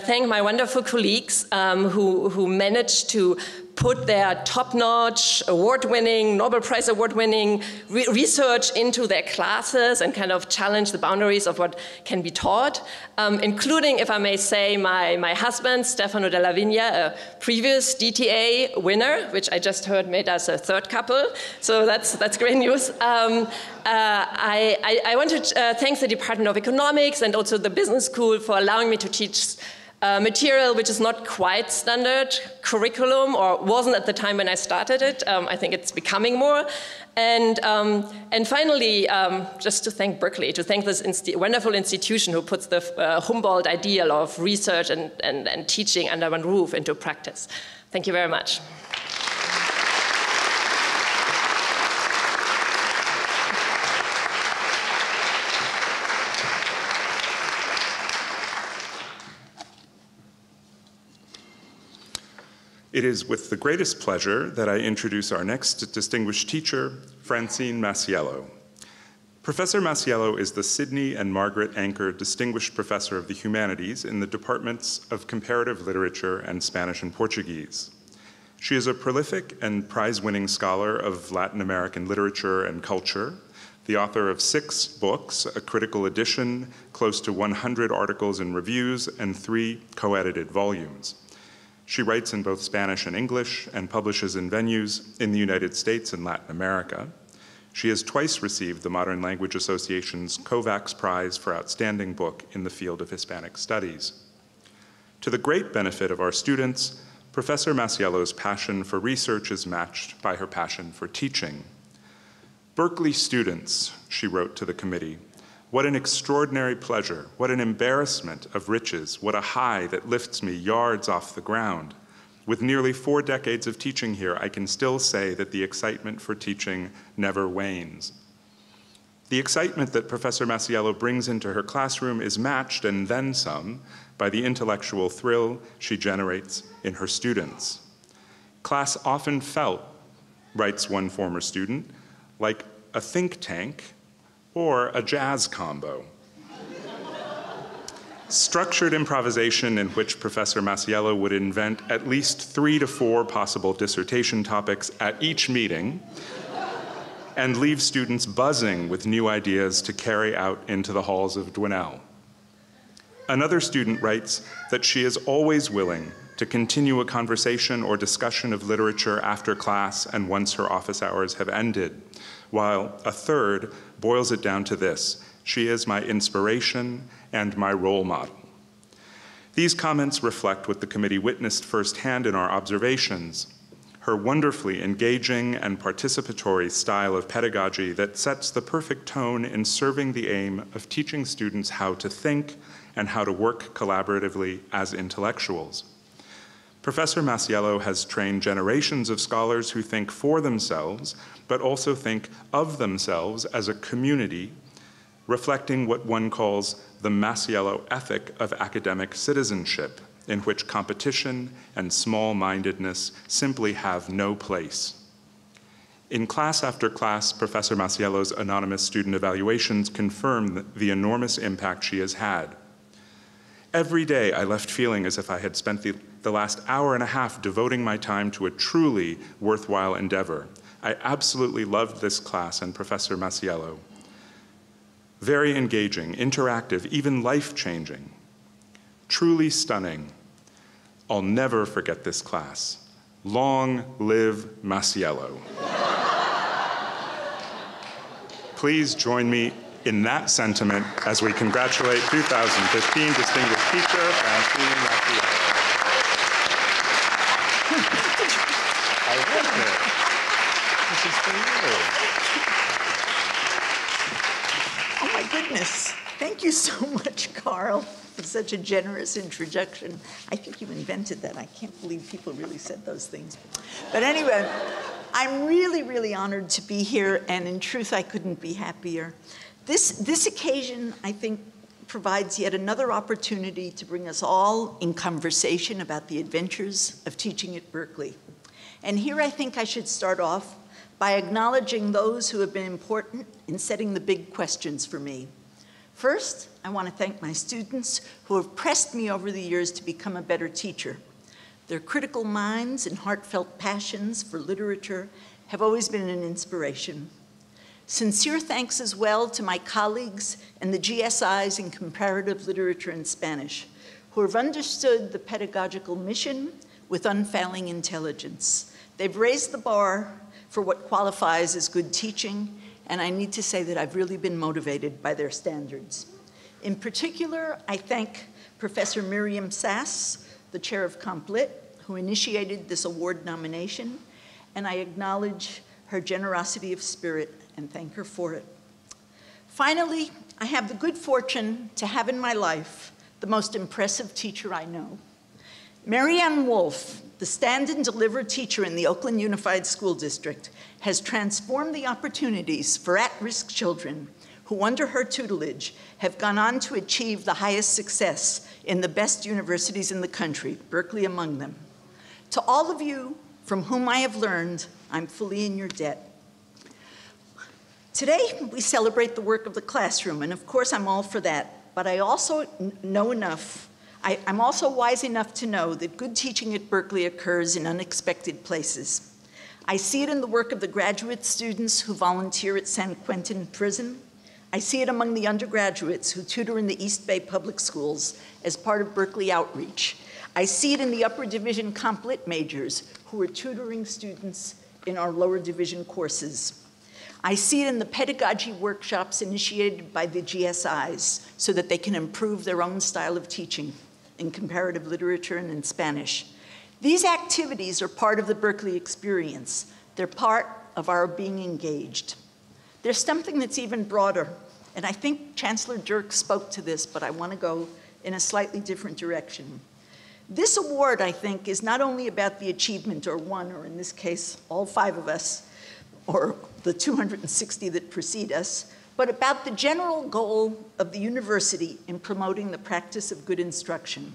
thank my wonderful colleagues who managed to put their top-notch, award-winning, Nobel Prize award-winning research into their classes and kind of challenge the boundaries of what can be taught, including, if I may say, my husband, Stefano Della Vigna, a previous DTA winner, which I just heard made us a third couple, so that's great news. I want to thank the Department of Economics and also the Business School for allowing me to teach material which is not quite standard curriculum, or wasn't at the time when I started it. I think it's becoming more. And finally, just to thank Berkeley, to thank this wonderful institution who puts the Humboldt ideal of research and teaching under one roof into practice. Thank you very much. It is with the greatest pleasure that I introduce our next distinguished teacher, Francine Masiello. Professor Masiello is the Sidney and Margaret Anker Distinguished Professor of the Humanities in the Departments of Comparative Literature and Spanish and Portuguese. She is a prolific and prize-winning scholar of Latin American literature and culture, the author of 6 books, a critical edition, close to 100 articles and reviews, and 3 co-edited volumes. She writes in both Spanish and English and publishes in venues in the United States and Latin America. She has twice received the Modern Language Association's Kovacs Prize for Outstanding Book in the field of Hispanic Studies. To the great benefit of our students, Professor Masiello's passion for research is matched by her passion for teaching. Berkeley students, she wrote to the committee, what an extraordinary pleasure, what an embarrassment of riches, what a high that lifts me yards off the ground. With nearly 4 decades of teaching here, I can still say that the excitement for teaching never wanes. The excitement that Professor Masiello brings into her classroom is matched, and then some, by the intellectual thrill she generates in her students. Class often felt, writes one former student, like a think tank or a jazz combo. Structured improvisation in which Professor Masiello would invent at least 3 to 4 possible dissertation topics at each meeting and leave students buzzing with new ideas to carry out into the halls of Dwinelle. Another student writes that she is always willing to continue a conversation or discussion of literature after class and once her office hours have ended, while a third boils it down to this: she is my inspiration and my role model. These comments reflect what the committee witnessed firsthand in our observations: her wonderfully engaging and participatory style of pedagogy that sets the perfect tone in serving the aim of teaching students how to think and how to work collaboratively as intellectuals. Professor Masiello has trained generations of scholars who think for themselves, but also think of themselves as a community, reflecting what one calls the Masiello ethic of academic citizenship, in which competition and small-mindedness simply have no place. In class after class, Professor Masiello's anonymous student evaluations confirm the enormous impact she has had. Every day I left feeling as if I had spent the last hour and a half devoting my time to a truly worthwhile endeavor. I absolutely loved this class and Professor Masiello. Very engaging, interactive, even life-changing. Truly stunning. I'll never forget this class. Long live Masiello. Please join me in that sentiment as we congratulate 2015 Distinguished Teacher, Francine Masiello. I love it. This is for you. Oh my goodness. Thank you so much, Carl, for such a generous introduction. I think you invented that. I can't believe people really said those things. But anyway, I'm really, really honored to be here, and in truth, I couldn't be happier. This occasion, I think, provides yet another opportunity to bring us all in conversation about the adventures of teaching at Berkeley. And here I think I should start off by acknowledging those who have been important in setting the big questions for me. First, I want to thank my students who have pressed me over the years to become a better teacher. Their critical minds and heartfelt passions for literature have always been an inspiration. Sincere thanks as well to my colleagues and the GSIs in comparative literature and Spanish, who have understood the pedagogical mission with unfailing intelligence. They've raised the bar for what qualifies as good teaching, and I need to say that I've really been motivated by their standards. In particular, I thank Professor Miriam Sass, the chair of Comp Lit, who initiated this award nomination, and I acknowledge her generosity of spirit and thank her for it. Finally, I have the good fortune to have in my life the most impressive teacher I know. Marianne Wolf, the stand and deliver teacher in the Oakland Unified School District, has transformed the opportunities for at-risk children who, under her tutelage, have gone on to achieve the highest success in the best universities in the country, Berkeley among them. To all of you from whom I have learned, I'm fully in your debt. Today, we celebrate the work of the classroom, and of course I'm all for that, but I also know enough, I'm also wise enough to know that good teaching at Berkeley occurs in unexpected places. I see it in the work of the graduate students who volunteer at San Quentin Prison. I see it among the undergraduates who tutor in the East Bay Public Schools as part of Berkeley Outreach. I see it in the upper division Comp Lit majors who are tutoring students in our lower division courses. I see it in the pedagogy workshops initiated by the GSIs so that they can improve their own style of teaching in comparative literature and in Spanish. These activities are part of the Berkeley experience. They're part of our being engaged. There's something that's even broader, and I think Chancellor Dirk spoke to this, but I want to go in a slightly different direction. This award, I think, is not only about the achievement, or one, or in this case, all 5 of us, or the 260 that precede us, but about the general goal of the university in promoting the practice of good instruction.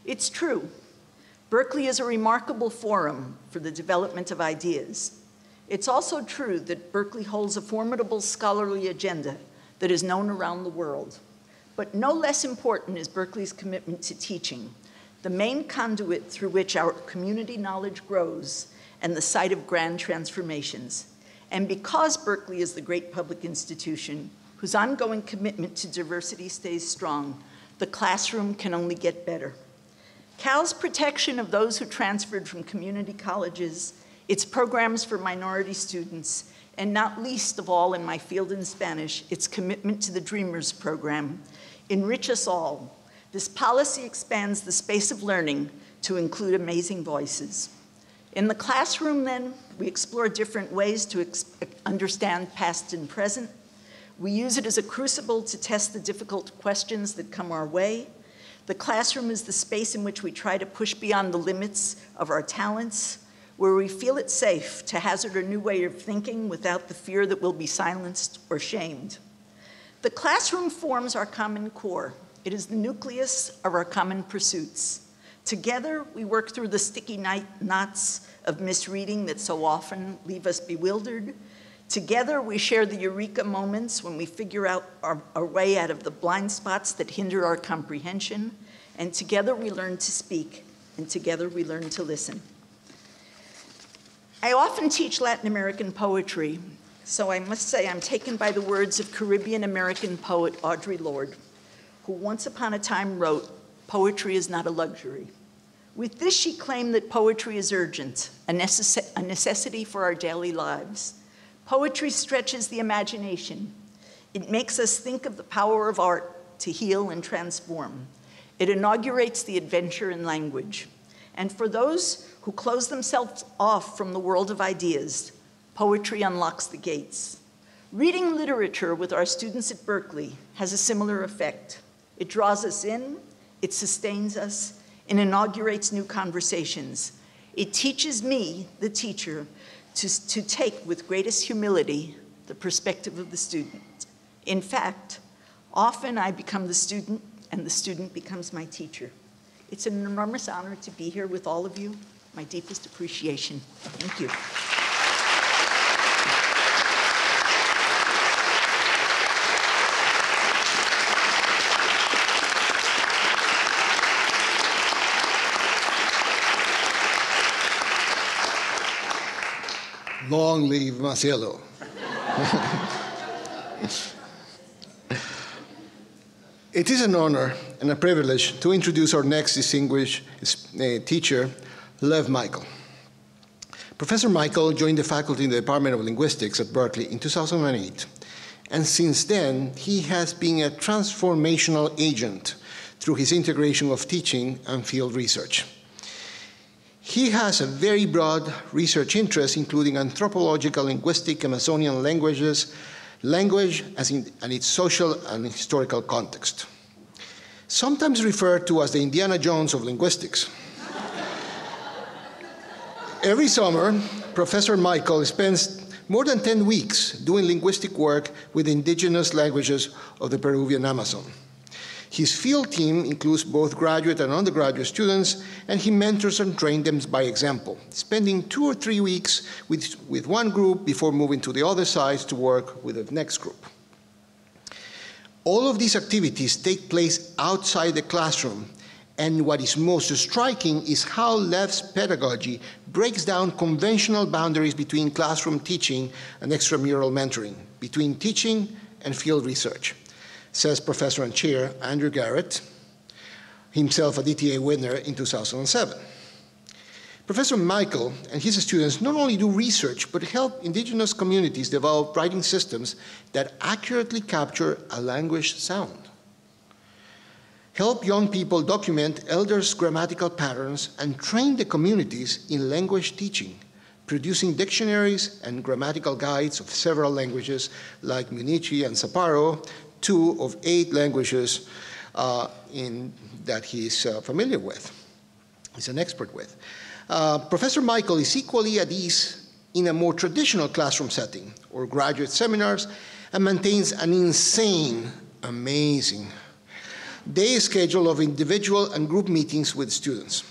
It's true. Berkeley is a remarkable forum for the development of ideas. It's also true that Berkeley holds a formidable scholarly agenda that is known around the world. But no less important is Berkeley's commitment to teaching, the main conduit through which our community knowledge grows and the site of grand transformations. And because Berkeley is the great public institution whose ongoing commitment to diversity stays strong, the classroom can only get better. Cal's protection of those who transferred from community colleges, its programs for minority students, and not least of all in my field in Spanish, its commitment to the Dreamers program, enrich us all. This policy expands the space of learning to include amazing voices. In the classroom, then, we explore different ways to understand past and present. We use it as a crucible to test the difficult questions that come our way. The classroom is the space in which we try to push beyond the limits of our talents, where we feel it safe to hazard a new way of thinking without the fear that we'll be silenced or shamed. The classroom forms our common core. It is the nucleus of our common pursuits. Together, we work through the sticky knots of misreading that so often leave us bewildered. Together, we share the eureka moments when we figure out our way out of the blind spots that hinder our comprehension. And together we learn to speak, and together we learn to listen. I often teach Latin American poetry, so I must say I'm taken by the words of Caribbean American poet Audre Lorde, who once upon a time wrote, "Poetry is not a luxury." With this, she claimed that poetry is urgent, a necessity for our daily lives. Poetry stretches the imagination. It makes us think of the power of art to heal and transform. It inaugurates the adventure in language. And for those who close themselves off from the world of ideas, poetry unlocks the gates. Reading literature with our students at Berkeley has a similar effect. It draws us in, it sustains us, and inaugurates new conversations. It teaches me, the teacher, to take with greatest humility the perspective of the student. In fact, often I become the student and the student becomes my teacher. It's an enormous honor to be here with all of you. My deepest appreciation. Thank you. Long live Masiello. It is an honor and a privilege to introduce our next distinguished teacher, Lev Michael. Professor Michael joined the faculty in the Department of Linguistics at Berkeley in 2008, and since then, he has been a transformational agent through his integration of teaching and field research. He has a very broad research interest, including anthropological, linguistic, Amazonian languages, language and its social and historical context. Sometimes referred to as the Indiana Jones of linguistics. Every summer, Professor Michael spends more than 10 weeks doing linguistic work with indigenous languages of the Peruvian Amazon. His field team includes both graduate and undergraduate students, and he mentors and trains them by example, spending 2 or 3 weeks with one group before moving to the other sides to work with the next group. All of these activities take place outside the classroom, and what is most striking is how Lev's pedagogy breaks down conventional boundaries between classroom teaching and extramural mentoring, between teaching and field research, says Professor and Chair Andrew Garrett, himself a DTA winner in 2007. Professor Michael and his students not only do research, but help indigenous communities develop writing systems that accurately capture a language sound. Help young people document elders' grammatical patterns and train the communities in language teaching, producing dictionaries and grammatical guides of several languages like Munichi and Sapporo, 2 of 8 languages that he's familiar with, he's an expert with. Professor Michael is equally at ease in a more traditional classroom setting or graduate seminars and maintains an insane, amazing day schedule of individual and group meetings with students.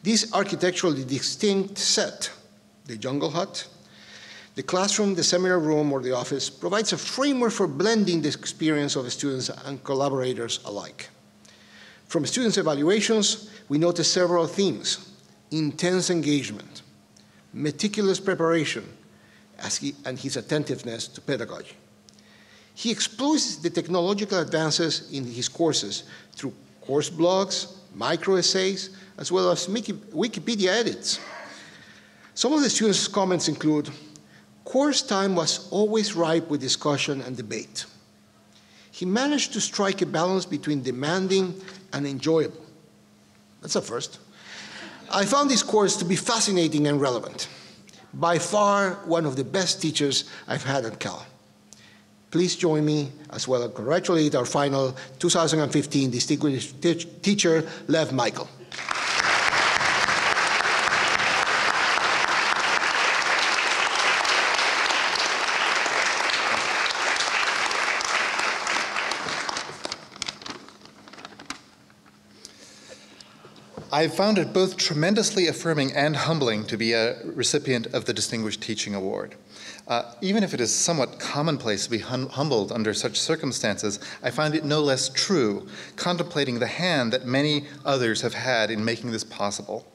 This architecturally distinct set, the jungle hut, the classroom, the seminar room, or the office, provides a framework for blending the experience of students and collaborators alike. From students' evaluations, we notice several themes: intense engagement, meticulous preparation, and his attentiveness to pedagogy. He explores the technological advances in his courses through course blogs, micro-essays, as well as Wikipedia edits. Some of the students' comments include, "Course time was always ripe with discussion and debate." He managed to strike a balance between demanding and enjoyable. That's a first. "I found this course to be fascinating and relevant. By far, one of the best teachers I've had at Cal." Please join me as well and congratulate our final 2015 distinguished teacher, Lev Michael. I've found it both tremendously affirming and humbling to be a recipient of the Distinguished Teaching Award. Even if it is somewhat commonplace to be humbled under such circumstances, I find it no less true, contemplating the hand that many others have had in making this possible.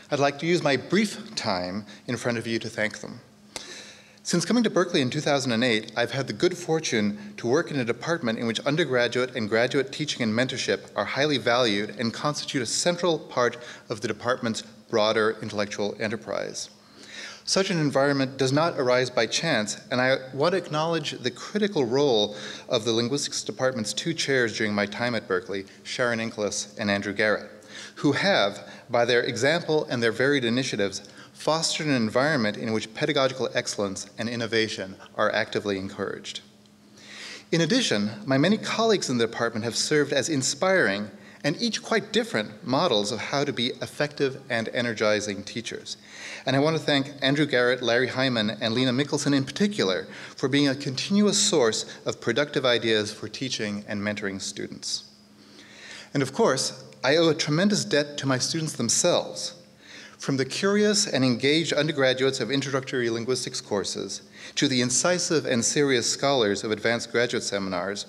I'd like to use my brief time in front of you to thank them. Since coming to Berkeley in 2008, I've had the good fortune to work in a department in which undergraduate and graduate teaching and mentorship are highly valued and constitute a central part of the department's broader intellectual enterprise. Such an environment does not arise by chance, and I want to acknowledge the critical role of the linguistics department's two chairs during my time at Berkeley, Sharon Inkelis and Andrew Garrett, who have, by their example and their varied initiatives, fostered an environment in which pedagogical excellence and innovation are actively encouraged. In addition, my many colleagues in the department have served as inspiring and each quite different models of how to be effective and energizing teachers. And I want to thank Andrew Garrett, Larry Hyman, and Lena Mickelson in particular for being a continuous source of productive ideas for teaching and mentoring students. And of course, I owe a tremendous debt to my students themselves. From the curious and engaged undergraduates of introductory linguistics courses to the incisive and serious scholars of advanced graduate seminars,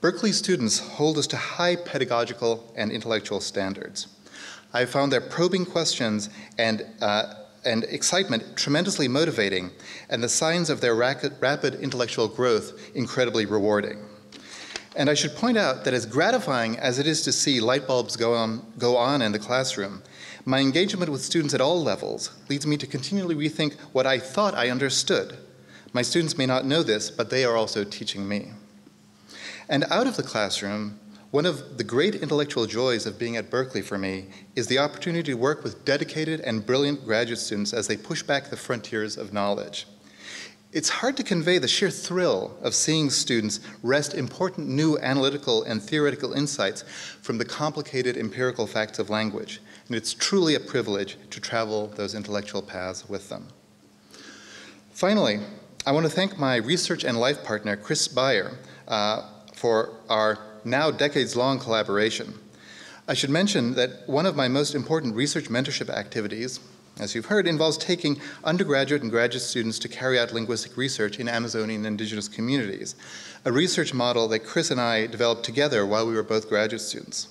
Berkeley students hold us to high pedagogical and intellectual standards. I found their probing questions and excitement tremendously motivating, and the signs of their rapid intellectual growth incredibly rewarding. And I should point out that as gratifying as it is to see light bulbs go on in the classroom, my engagement with students at all levels leads me to continually rethink what I thought I understood. My students may not know this, but they are also teaching me. And out of the classroom, one of the great intellectual joys of being at Berkeley for me is the opportunity to work with dedicated and brilliant graduate students as they push back the frontiers of knowledge. It's hard to convey the sheer thrill of seeing students wrest important new analytical and theoretical insights from the complicated empirical facts of language, and it's truly a privilege to travel those intellectual paths with them. Finally, I want to thank my research and life partner, Chris Beyer, for our now decades-long collaboration. I should mention that one of my most important research mentorship activities, as you've heard, involves taking undergraduate and graduate students to carry out linguistic research in Amazonian indigenous communities, a research model that Chris and I developed together while we were both graduate students.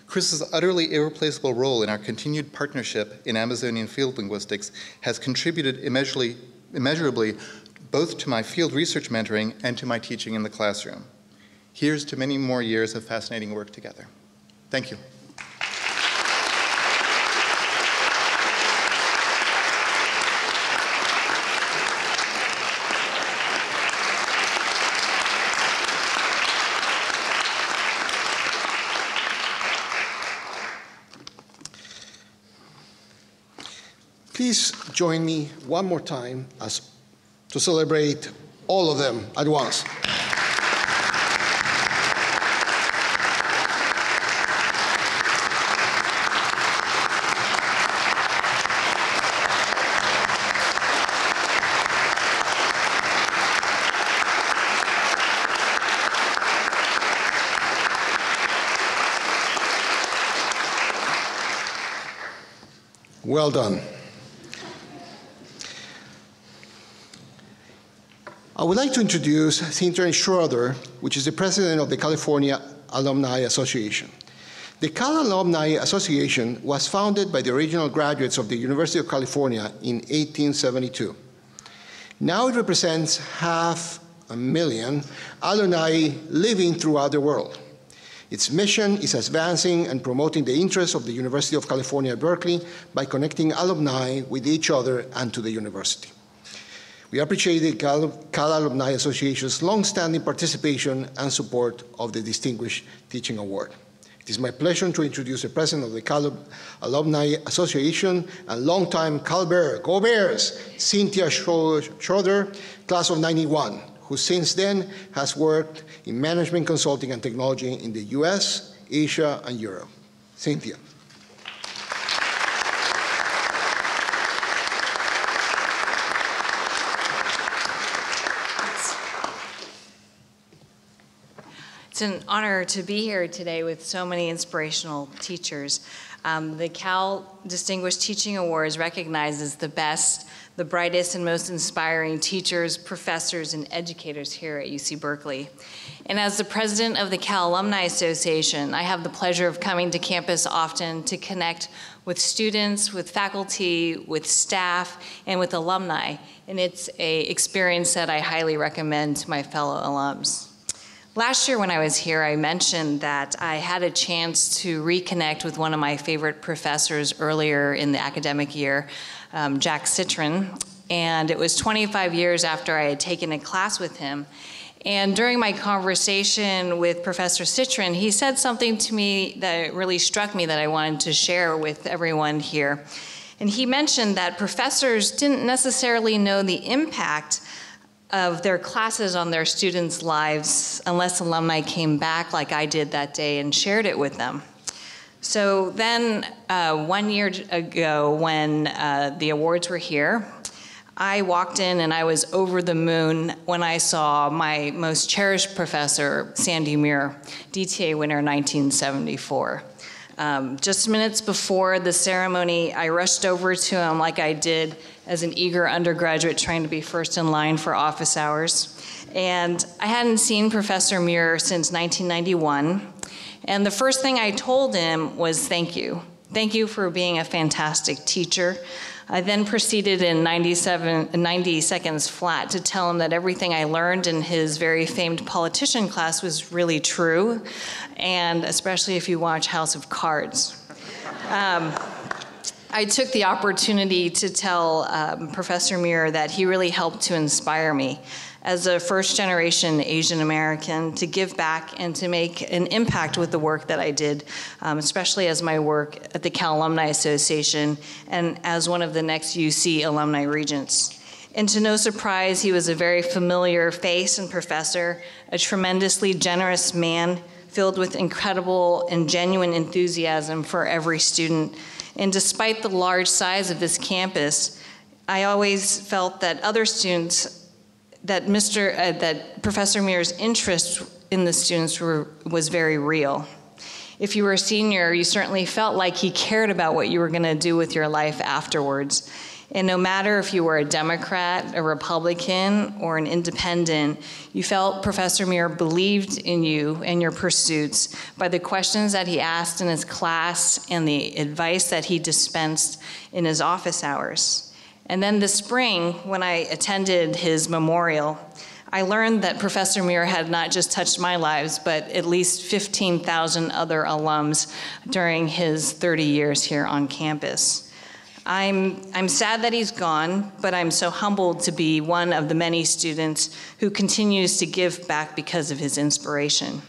Chris's utterly irreplaceable role in our continued partnership in Amazonian field linguistics has contributed immeasurably both to my field research mentoring and to my teaching in the classroom. Here's to many more years of fascinating work together. Thank you. Please join me one more time to celebrate all of them at once. Well done. I would like to introduce Cynthia Schroeder, which is the president of the California Alumni Association. The Cal Alumni Association was founded by the original graduates of the University of California in 1872. Now it represents 500,000 alumni living throughout the world. Its mission is advancing and promoting the interests of the University of California, Berkeley by connecting alumni with each other and to the university. We appreciate the Cal Alumni Association's long-standing participation and support of the Distinguished Teaching Award. It is my pleasure to introduce the president of the Cal Alumni Association and longtime Cal Bear, go Bears, Cynthia Schroeder, class of '91, who since then has worked in management consulting and technology in the US, Asia, and Europe. Cynthia. It's It's an honor to be here today with so many inspirational teachers. The Cal Distinguished Teaching Awards recognizes the best, the brightest, and most inspiring teachers, professors, and educators here at UC Berkeley. And as the president of the Cal Alumni Association, I have the pleasure of coming to campus often to connect with students, with faculty, with staff, and with alumni. And it's an experience that I highly recommend to my fellow alums. Last year when I was here, I mentioned that I had a chance to reconnect with one of my favorite professors earlier in the academic year, Jack Citron, and it was 25 years after I had taken a class with him. And during my conversation with Professor Citron, he said something to me that really struck me that I wanted to share with everyone here. And he mentioned that professors didn't necessarily know the impact of their classes on their students' lives unless alumni came back like I did that day and shared it with them. So then 1 year ago when the awards were here, I walked in and I was over the moon when I saw my most cherished professor, Sandy Muir, DTA winner 1974. Just minutes before the ceremony, I rushed over to him like I did as an eager undergraduate trying to be first in line for office hours. And I hadn't seen Professor Muir since 1991. And the first thing I told him was thank you. Thank you for being a fantastic teacher. I then proceeded in 90 seconds flat to tell him that everything I learned in his very famed politician class was really true, and especially if you watch House of Cards. I took the opportunity to tell Professor Muir that he really helped to inspire me as a first-generation Asian American to give back and to make an impact with the work that I did, especially as my work at the Cal Alumni Association and as one of the next UC alumni regents. And to no surprise, he was a very familiar face and professor, a tremendously generous man filled with incredible and genuine enthusiasm for every student. And despite the large size of this campus, I always felt that other students that Professor Muir's interest in the students was very real. If you were a senior, you certainly felt like he cared about what you were going to do with your life afterwards. And no matter if you were a Democrat, a Republican, or an independent, you felt Professor Muir believed in you and your pursuits by the questions that he asked in his class and the advice that he dispensed in his office hours. And then this spring, when I attended his memorial, I learned that Professor Muir had not just touched my lives, but at least 15,000 other alums during his 30 years here on campus. I'm sad that he's gone, but I'm so humbled to be one of the many students who continues to give back because of his inspiration.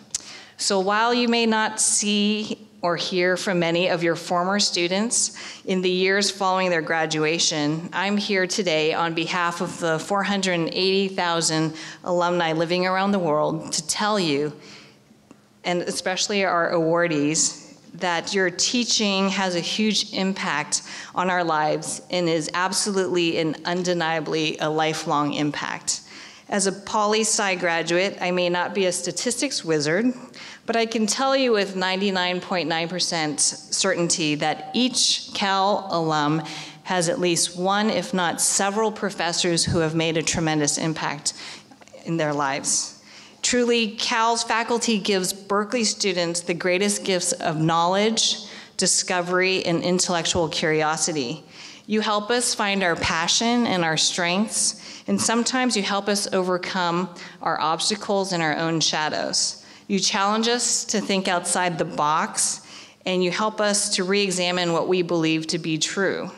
So while you may not see or hear from many of your former students in the years following their graduation, I'm here today on behalf of the 480,000 alumni living around the world to tell you, and especially our awardees, that your teaching has a huge impact on our lives and is absolutely and undeniably a lifelong impact. As a poli-sci graduate, I may not be a statistics wizard, but I can tell you with 99.9% certainty that each Cal alum has at least one, if not several, professors who have made a tremendous impact in their lives. Truly, Cal's faculty gives Berkeley students the greatest gifts of knowledge, discovery, and intellectual curiosity. You help us find our passion and our strengths, and sometimes you help us overcome our obstacles and our own shadows. You challenge us to think outside the box, and you help us to re-examine what we believe to be true.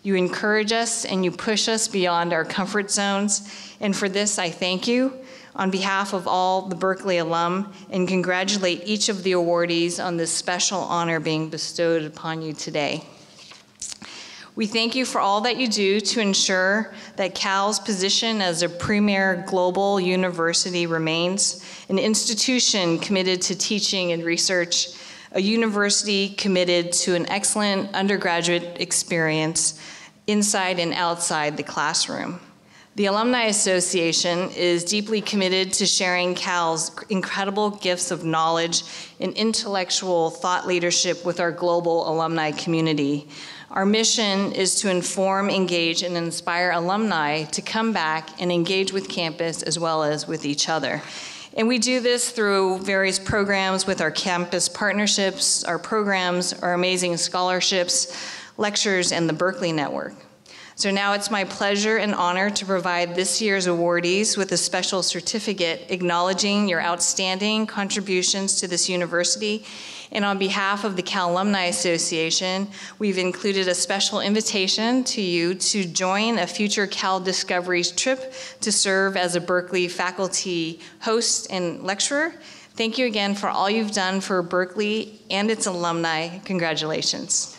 You encourage us and you push us beyond our comfort zones, and for this I thank you on behalf of all the Berkeley alum and congratulate each of the awardees on this special honor being bestowed upon you today. We thank you for all that you do to ensure that Cal's position as a premier global university remains an institution committed to teaching and research, a university committed to an excellent undergraduate experience inside and outside the classroom. The Alumni Association is deeply committed to sharing Cal's incredible gifts of knowledge and intellectual thought leadership with our global alumni community. Our mission is to inform, engage, and inspire alumni to come back and engage with campus as well as with each other. And we do this through various programs with our campus partnerships, our programs, our amazing scholarships, lectures, and the Berkeley Network. So now it's my pleasure and honor to provide this year's awardees with a special certificate acknowledging your outstanding contributions to this university. And on behalf of the Cal Alumni Association, we've included a special invitation to you to join a future Cal Discoveries trip to serve as a Berkeley faculty host and lecturer. Thank you again for all you've done for Berkeley and its alumni. Congratulations.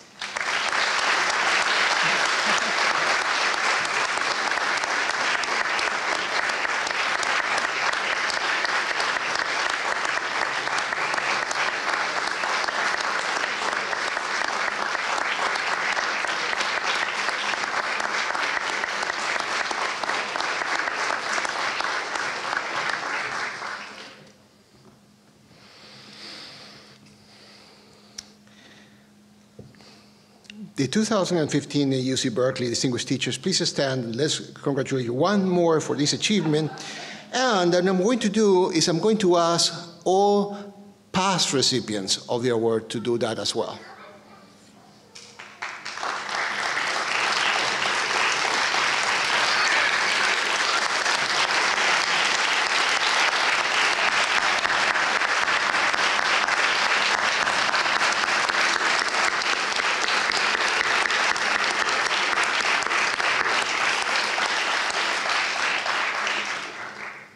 The 2015 UC Berkeley Distinguished Teachers, please stand and let's congratulate you one more for this achievement. And what I'm going to do is I'm going to ask all past recipients of the award to do that as well.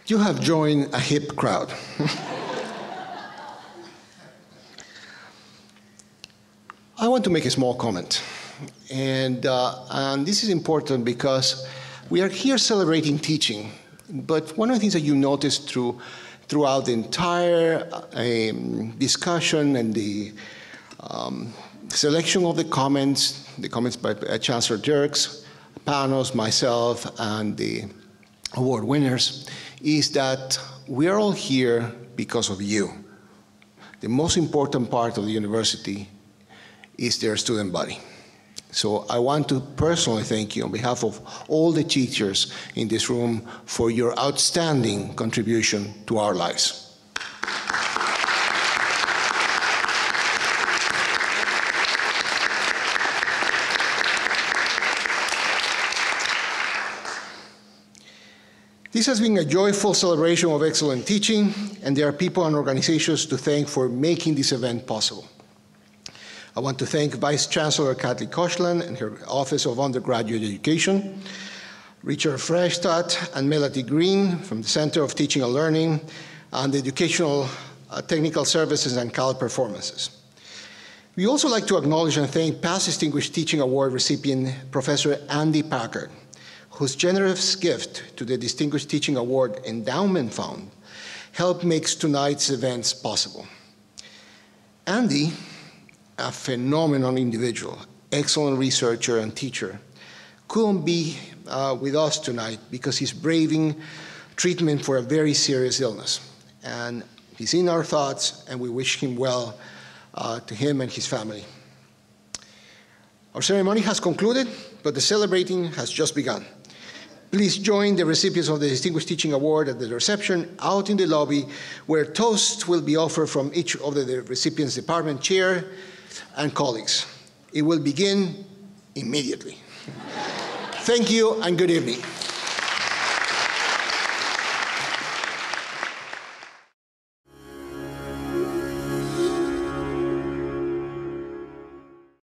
You have joined a hip crowd. I want to make a small comment. And this is important because we are here celebrating teaching. But one of the things that you noticed throughout the entire discussion and the selection of the comments by Chancellor Dirks, panels, myself, and the award winners, is that we are all here because of you. The most important part of the university is their student body. So I want to personally thank you on behalf of all the teachers in this room for your outstanding contribution to our lives. This has been a joyful celebration of excellent teaching, and there are people and organizations to thank for making this event possible. I want to thank Vice Chancellor Kathleen Donegan and her Office of Undergraduate Education, Richard Freystadt and Melody Green from the Center of Teaching and Learning, and the Educational Technical Services and Cal Performances. We also like to acknowledge and thank past Distinguished Teaching Award recipient, Professor Andy Packard, whose generous gift to the Distinguished Teaching Award Endowment Fund helped make tonight's events possible. Andy, a phenomenal individual, excellent researcher and teacher, couldn't be with us tonight because he's braving treatment for a very serious illness. And he's in our thoughts, and we wish him well, to him and his family. Our ceremony has concluded, but the celebrating has just begun. Please join the recipients of the Distinguished Teaching Award at the reception out in the lobby, where toasts will be offered from each of the recipients' department chair and colleagues. It will begin immediately. Thank you and good evening.